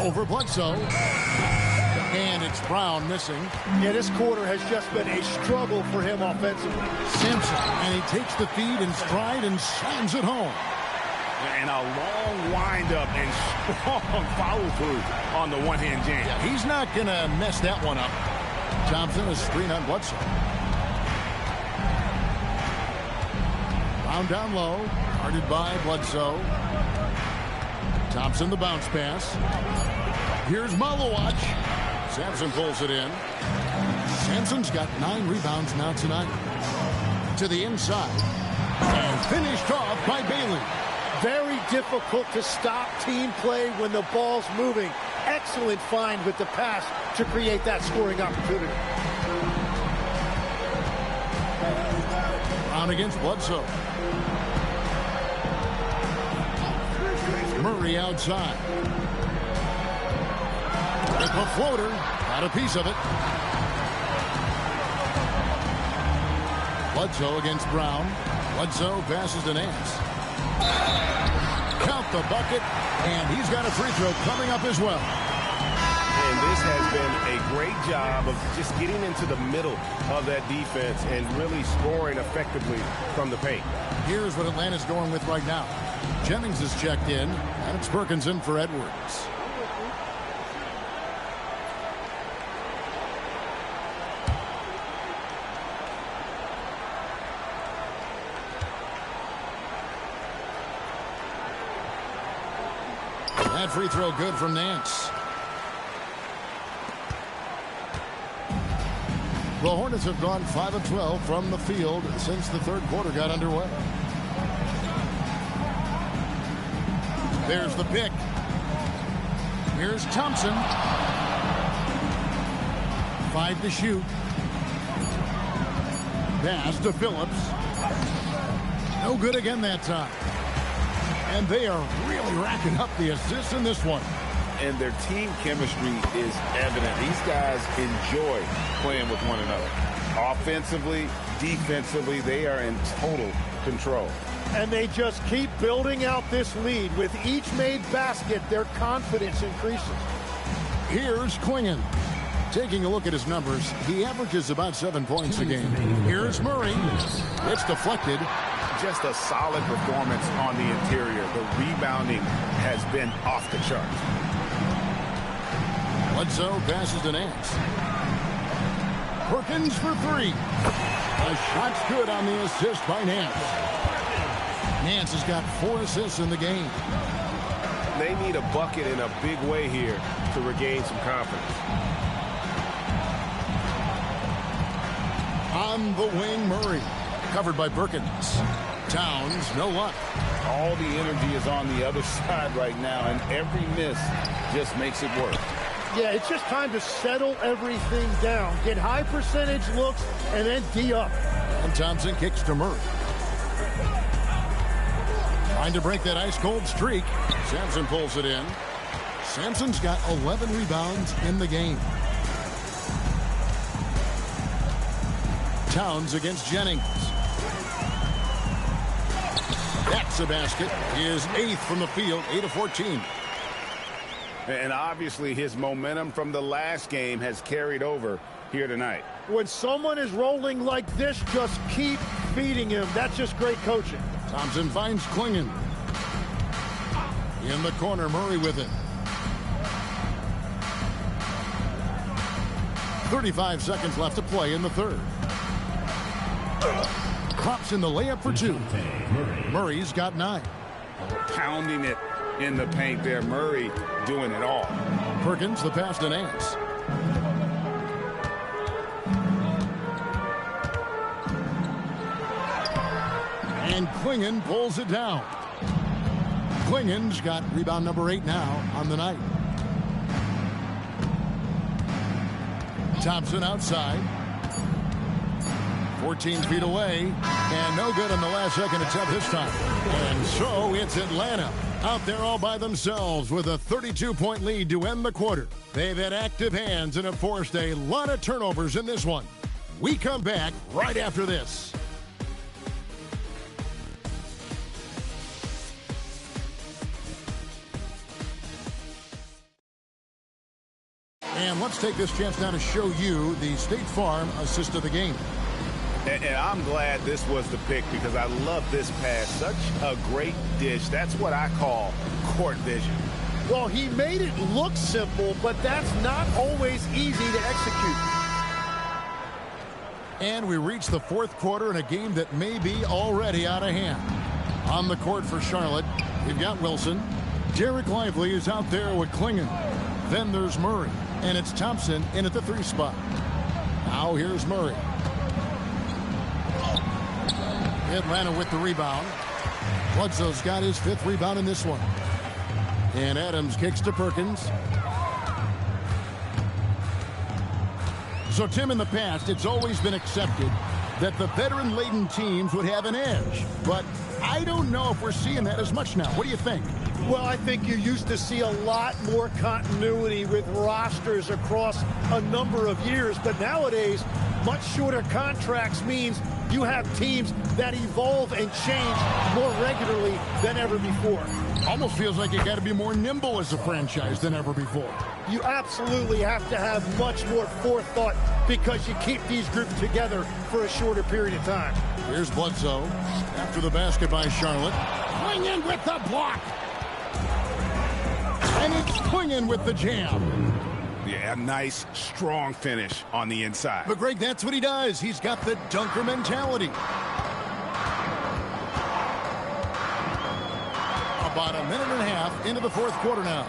Over Bledsoe. And it's Brown missing. Yeah, this quarter has just been a struggle for him offensively. Simpson, and he takes the feed in stride and slams it home. And a long windup and strong follow-through on the one-hand jam. Yeah, he's not going to mess that one up. Thompson is screen on Bledsoe. Brown down low, guarded by Bledsoe. Thompson the bounce pass. Here's Malawach. Sampson pulls it in. Sampson's got 9 rebounds now tonight. To the inside. And finished off by Bailey. Very difficult to stop team play when the ball's moving. Excellent find with the pass to create that scoring opportunity. Brown against Bledsoe. Murray outside. With a floater. Got a piece of it. Bledsoe against Brown. Bledsoe passes to Nance. Count the bucket. And he's got a free throw coming up as well. And this has been a great job of just getting into the middle of that defense and really scoring effectively from the paint. Here's what Atlanta's going with right now. Jennings is checked in, and it's Perkins in for Edwards. That free throw good from Nance. The Hornets have gone 5 of 12 from the field since the third quarter got underway. There's the pick. Here's Thompson. 5 to shoot. Pass to Phillips. No good again that time. And they are really racking up the assists in this one. And their team chemistry is evident. These guys enjoy playing with one another. Offensively, defensively, they are in total control. And they just keep building out this lead. With each made basket, their confidence increases. Here's Quingen. Taking a look at his numbers, he averages about 7 points a game. Here's Murray. It's deflected. Just a solid performance on the interior. The rebounding has been off the charts. Bledsoe passes to Nance. Perkins for 3. The shot's good on the assist by Nance. Nance has got 4 assists in the game. They need a bucket in a big way here to regain some confidence. On the wing, Murray. Covered by Perkins. Towns, no luck. All the energy is on the other side right now, and every miss just makes it work. Yeah, it's just time to settle everything down. Get high percentage looks and then D up. And Thompson kicks to Murray. Trying to break that ice-cold streak. Sampson pulls it in. Sampson's got 11 rebounds in the game. Towns against Jennings. That's a basket. His 8th from the field, 8 of 14. And obviously his momentum from the last game has carried over here tonight. When someone is rolling like this, just keep feeding him. That's just great coaching. Thompson finds Quingen. In the corner, Murray with it. 35 seconds left to play in the third. Pops in the layup for 2. Murray's got 9. Pounding it in the paint there. Murray doing it all. Perkins, the pass to Nance. And Quingen pulls it down. Quingen's got rebound number 8 now on the night. Thompson outside. 14 feet away, and no good on the last second attempt this time. And so it's Atlanta out there all by themselves with a 32-point lead to end the quarter. They've had active hands and have forced a lot of turnovers in this one. We come back right after this. And let's take this chance now to show you the State Farm assist of the game. And I'm glad this was the pick because I love this pass. Such a great dish. That's what I call court vision. Well, he made it look simple, but that's not always easy to execute. And we reach the fourth quarter in a game that may be already out of hand. On the court for Charlotte, we've got Wilson. Derek Lively is out there with Klingon. Then there's Murray, and it's Thompson in at the 3 spot. Now here's Murray. Atlanta with the rebound. Bledsoe's got his 5th rebound in this one. And Adams kicks to Perkins. So, Tim, in the past, it's always been accepted that the veteran-laden teams would have an edge. But I don't know if we're seeing that as much now. What do you think? Well, I think you used to see a lot more continuity with rosters across a number of years. But nowadays, much shorter contracts means you have teams that evolve and change more regularly than ever before. Almost feels like you got to be more nimble as a franchise than ever before. You absolutely have to have much more forethought because you keep these groups together for a shorter period of time. Here's Bledsoe after the basket by Charlotte. Klingon with the block. And it's Klingon with the jam. Yeah, a nice, strong finish on the inside. But, Greg, that's what he does. He's got the dunker mentality. About a minute and a half into the fourth quarter now.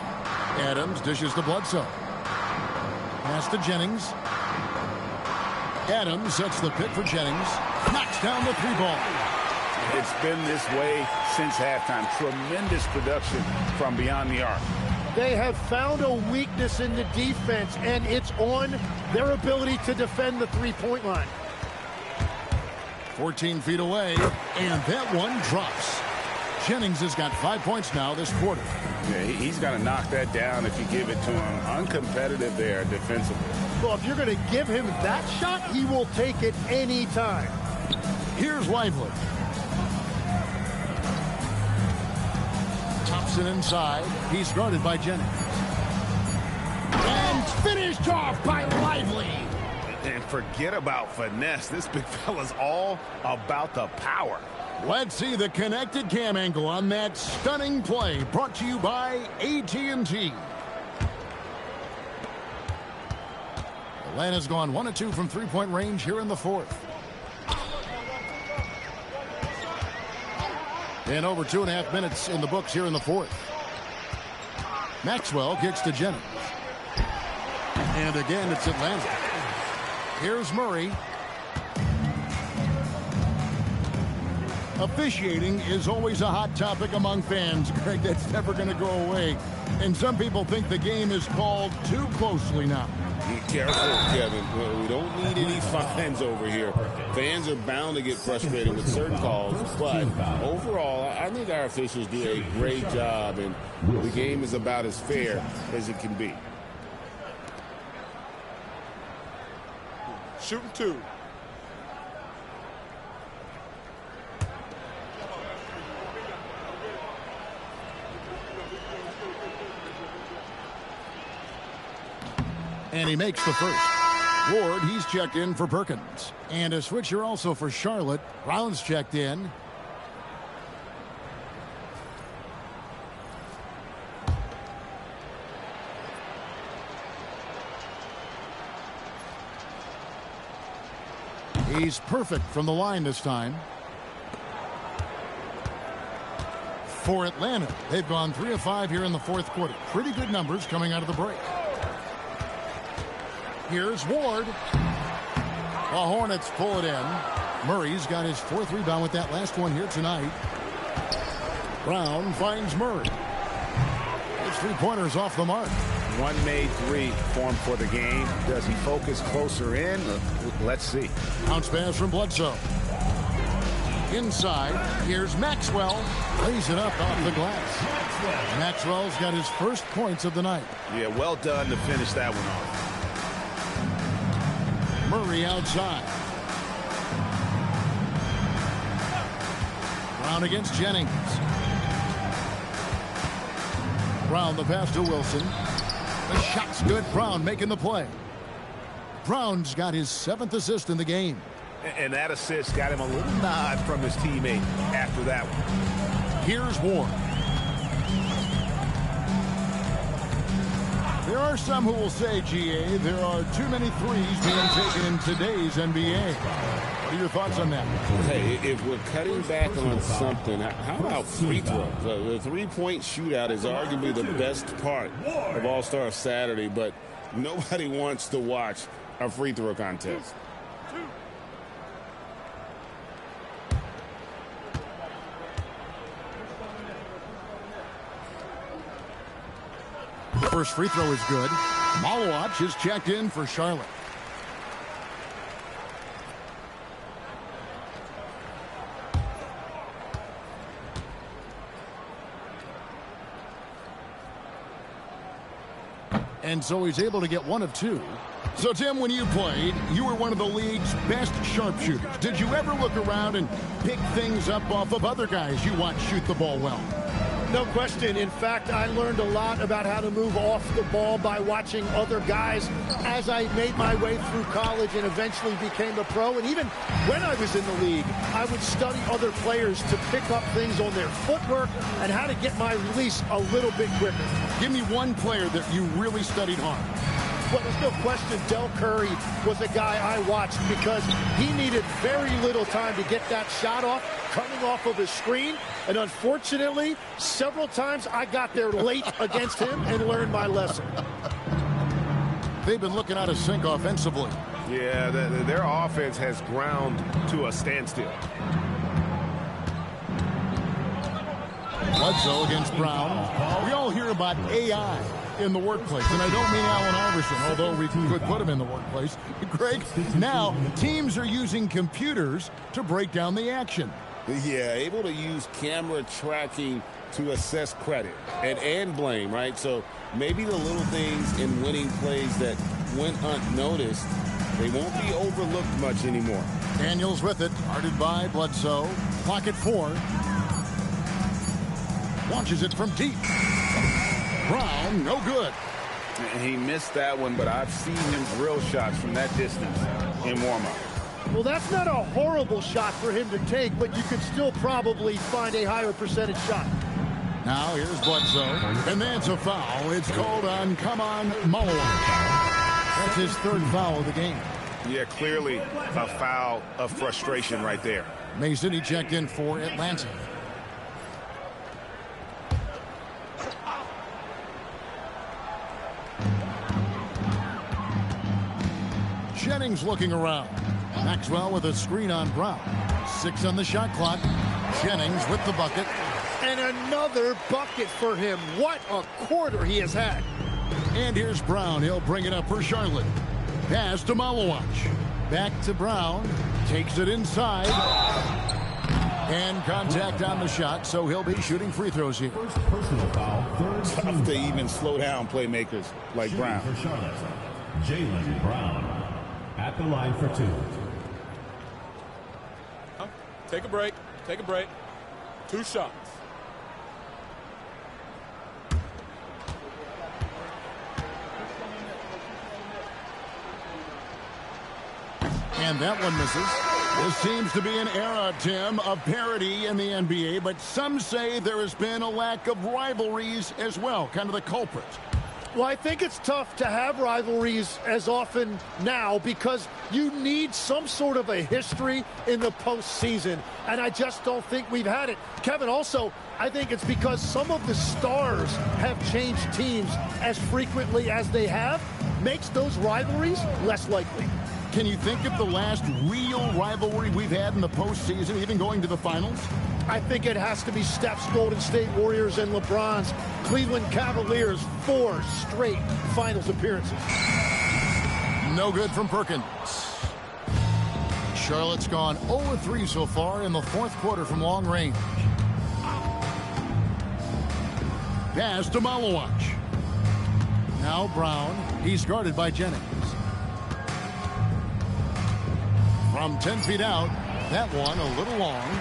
Adams dishes to Bledsoe. Pass to Jennings. Adams sets the pick for Jennings. Knocks down the 3-ball. It's been this way since halftime. Tremendous production from beyond the arc. They have found a weakness in the defense, and it's on their ability to defend the 3-point line. 14 feet away, and that one drops. Jennings has got 5 points now this quarter. Yeah, he's got to knock that down if you give it to him. Uncompetitive there defensively. Well, if you're going to give him that shot, he will take it any time. Here's Lively. Thompson inside. He's guarded by Jennings. And finished off by Lively. And forget about finesse. This big fella's all about the power. Let's see the connected cam angle on that stunning play, brought to you by AT&T. Atlanta's gone 1 of 2 from 3-point range here in the fourth. And over 2.5 minutes in the books here in the fourth. Maxwell kicks to Jennings. And again, it's Atlanta. Here's Murray. Officiating is always a hot topic among fans, Greg. That's never going to go away. And some people think the game is called too closely now. Be careful, Kevin. We don't need any fines over here. Fans are bound to get frustrated with certain calls, but overall, I think our officials do a great job, and the game is about as fair as it can be. Shooting 2. And he makes the first. Ward, he's checked in for Perkins. And a switcher also for Charlotte. Brown's checked in. He's perfect from the line this time. For Atlanta, they've gone 3 of 5 here in the fourth quarter. Pretty good numbers coming out of the break. Here's Ward. The Hornets pull it in. Murray's got his 4th rebound with that last one here tonight. Brown finds Murray. His 3-pointers off the mark. One made three formed for the game. Does he focus closer in? Let's see. Bounce pass from Bledsoe. Inside, here's Maxwell. Lays it up off the glass. Maxwell's got his first points of the night. Yeah, well done to finish that one off. Murray outside. Brown against Jennings. Brown the pass to Wilson. The shot's good. Brown making the play. Brown's got his 7th assist in the game. And that assist got him a little nod from his teammate after that one. Here's Ward. There are some who will say, GA, there are too many threes being taken in today's NBA. What are your thoughts on that? Hey, if we're cutting back on something, how about free throws? The three-point shootout is arguably the best part of All-Star Saturday, but nobody wants to watch a free throw contest. First free throw is good. Malawach is checked in for Charlotte. And so he's able to get 1 of 2. So, Tim, when you played, you were one of the league's best sharpshooters. Did you ever look around and pick things up off of other guys you watch shoot the ball well? No question. In fact, I learned a lot about how to move off the ball by watching other guys as I made my way through college and eventually became a pro. And even when I was in the league, I would study other players to pick up things on their footwork and how to get my release a little bit quicker. Give me one player that you really studied hard. Well, there's no question Del Curry was a guy I watched because he needed very little time to get that shot off, coming off of his screen. And unfortunately, several times I got there late against him and learned my lesson. They've been looking out of sync offensively. Yeah, their offense has ground to a standstill. Bledsoe against Brown. We all hear about AI in the workplace, and I don't mean Allen Iverson, although we could put him in the workplace. Greg, now teams are using computers to break down the action. Yeah, able to use camera tracking to assess credit and blame, right? So maybe the little things in winning plays that went unnoticed, they won't be overlooked much anymore. Daniels with it, guarded by Bledsoe. Clock at 4. Launches it from deep. Brown, no good. And he missed that one, but I've seen him drill shots from that distance in warm-up. Well, that's not a horrible shot for him to take, but you could still probably find a higher percentage shot. Now here's Bledsoe, and that's a foul. It's called on Malawach. That's his 3rd foul of the game. Yeah, clearly a foul of frustration right there. Mason, he checked in for Atlanta. Jennings looking around. Maxwell with a screen on Brown. 6 on the shot clock. Jennings with the bucket. And another bucket for him. What a quarter he has had. And here's Brown. He'll bring it up for Charlotte. Pass to Malawach. Back to Brown. Takes it inside. And contact on the shot, so he'll be shooting free throws here. First personal foul, Tough to even slow down playmakers like Brown. For Charlotte, Jaylen Brown at the line for 2. Take a break. Take a break. 2 shots. And that one misses. This seems to be an era, Tim, of parity in the NBA, but some say there has been a lack of rivalries as well, kind of the culprit. Well, I think it's tough to have rivalries as often now because you need some sort of a history in the postseason, and I just don't think we've had it. Kevin, also, I think it's because some of the stars have changed teams as frequently as they have, makes those rivalries less likely. Can you think of the last real rivalry we've had in the postseason, even going to the finals? I think it has to be Steph's Golden State Warriors and LeBron's Cleveland Cavaliers' 4 straight finals appearances. No good from Perkins. Charlotte's gone 0-3 so far in the fourth quarter from long range. Pass to Malawach. Now Brown. He's guarded by Jennings. From 10 feet out, that one a little long.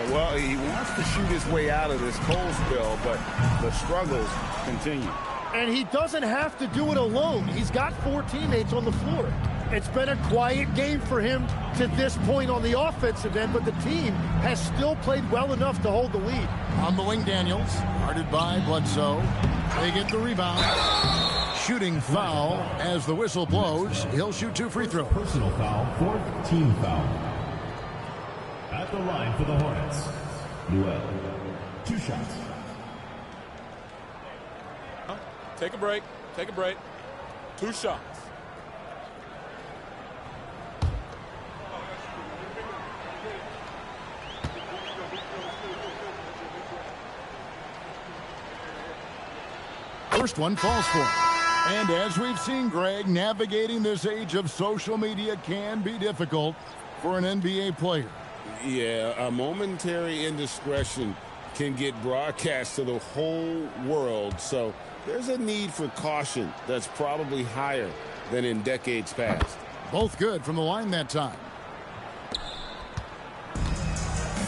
Well, he wants to shoot his way out of this cold spell, but the struggles continue. And he doesn't have to do it alone. He's got 4 teammates on the floor. It's been a quiet game for him to this point on the offensive end, but the team has still played well enough to hold the lead. On the wing, Daniels, guarded by Bledsoe. They get the rebound. Shooting foul as the whistle blows. He'll shoot 2 free throws. Personal foul, 4th team foul. At the line for the Hornets, Newell. 2 shots. Take a break. Take a break. 2 shots. First one falls for him. And as we've seen, Greg, navigating this age of social media can be difficult for an NBA player. Yeah, a momentary indiscretion can get broadcast to the whole world, so there's a need for caution that's probably higher than in decades past. Both good from the line that time.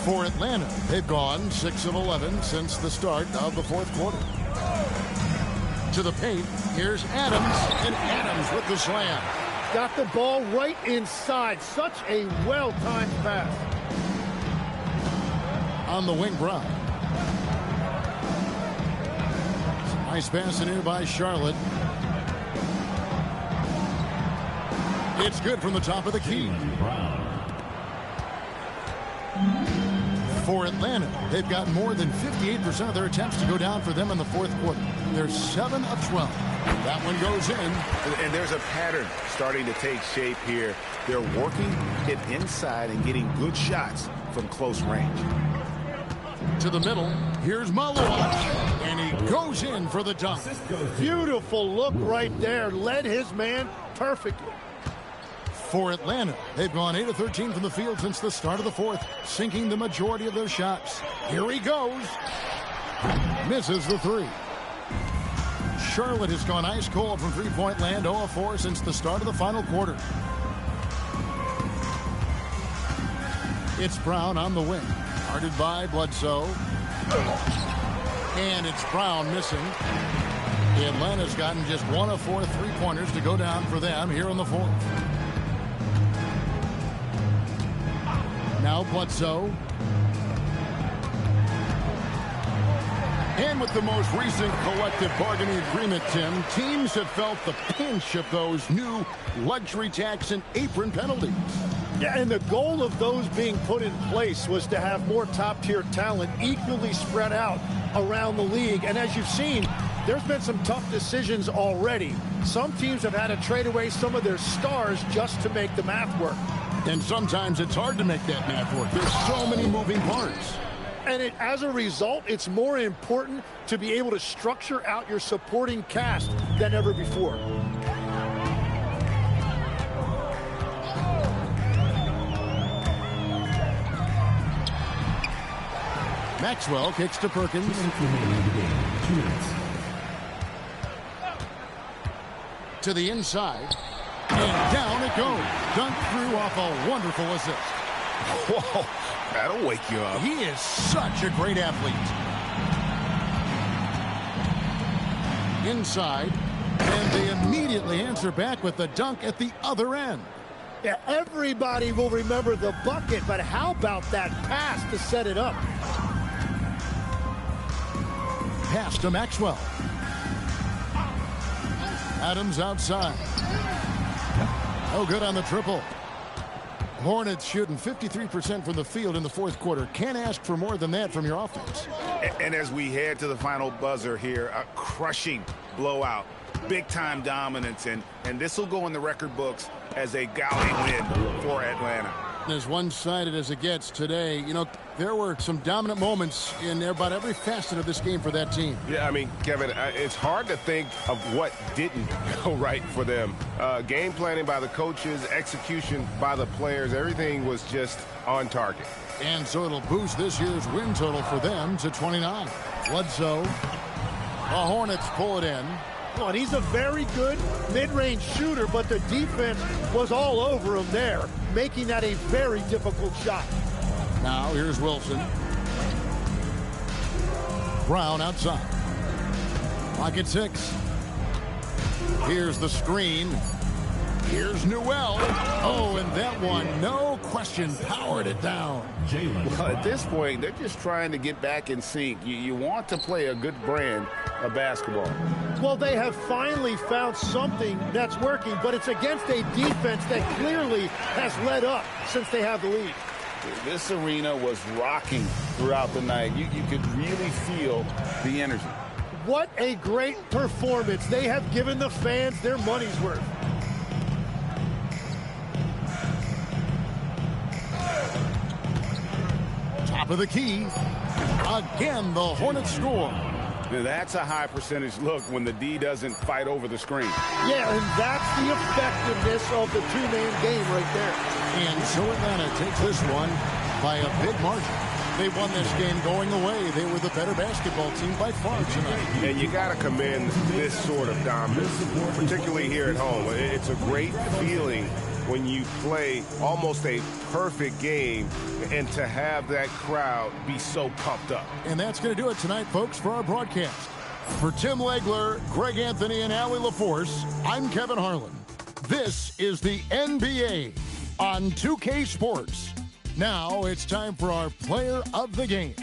For Atlanta, they've gone 6 of 11 since the start of the fourth quarter. To the paint, here's Adams, and Adams with the slam. Got the ball right inside. Such a well-timed pass. On the wing, Brown. Nice pass in here by Charlotte. It's good from the top of the key. For Atlanta, they've got more than 58% of their attempts to go down for them in the fourth quarter. They're 7 of 12. That one goes in. And there's a pattern starting to take shape here. They're working it inside and getting good shots from close range. To the middle, here's Malawach, and he goes in for the dunk. Beautiful look right there. Led his man perfectly. For Atlanta, they've gone 8 of 13 from the field since the start of the fourth, sinking the majority of their shots. Here he goes. Misses the 3. Charlotte has gone ice cold from three-point land, 0 of 4 since the start of the final quarter. It's Brown on the wing, guarded by Bledsoe. And it's Brown missing. Atlanta's gotten just 1 of 4 three-pointers to go down for them here in the fourth. Now Bledsoe. And with the most recent collective bargaining agreement, Tim, teams have felt the pinch of those new luxury tax and apron penalties. Yeah, and the goal of those being put in place was to have more top-tier talent equally spread out around the league. And as you've seen, there's been some tough decisions already. Some teams have had to trade away some of their stars just to make the math work. And sometimes it's hard to make that math work. There's so many moving parts. And as a result, it's more important to be able to structure out your supporting cast than ever before. Maxwell kicks to Perkins. To the inside. And down it goes. Dunked through off a wonderful assist. Whoa, that'll wake you up. He is such a great athlete. Inside. And they immediately answer back with the dunk at the other end. Yeah, everybody will remember the bucket, but how about that pass to set it up? Pass to Maxwell. Adams outside. Oh, good on the triple. Hornets shooting 53% from the field in the fourth quarter. Can't ask for more than that from your offense. And as we head to the final buzzer here, a crushing blowout, big-time dominance, and this will go in the record books as a galling win for Atlanta. As one-sided as it gets today, you know, there were some dominant moments in about every facet of this game for that team. Yeah, I mean, Kevin, it's hard to think of what didn't go right for them. Game planning by the coaches, execution by the players, everything was just on target. And so it'll boost this year's win total for them to 29. Bledsoe, the Hornets pull it in. Well, and he's a very good mid-range shooter, but the defense was all over him there, making that a very difficult shot. Now here's Wilson. Brown outside. Clock at 6. Here's the screen. Here's Newell. Oh, and that one, no question, powered it down. Well, at this point, they're just trying to get back in sync. You want to play a good brand of basketball. Well, they have finally found something that's working, but it's against a defense that clearly has led up since they have the lead. This arena was rocking throughout the night. You could really feel the energy. What a great performance. They have given the fans their money's worth. Top of the key. Again, the Hornets score. That's a high percentage look when the D doesn't fight over the screen. Yeah, and that's the effectiveness of the two-man game right there. And so Atlanta takes this one by a big margin. They won this game going away. They were the better basketball team by far tonight. And you got to commend this sort of dominance, particularly here at home. It's a great feeling when you play almost a perfect game and to have that crowd be so pumped up. And that's going to do it tonight, folks, for our broadcast. For Tim Legler, Greg Anthony, and Allie LaForce, I'm Kevin Harlan. This is the NBA on 2K Sports. Now it's time for our player of the game.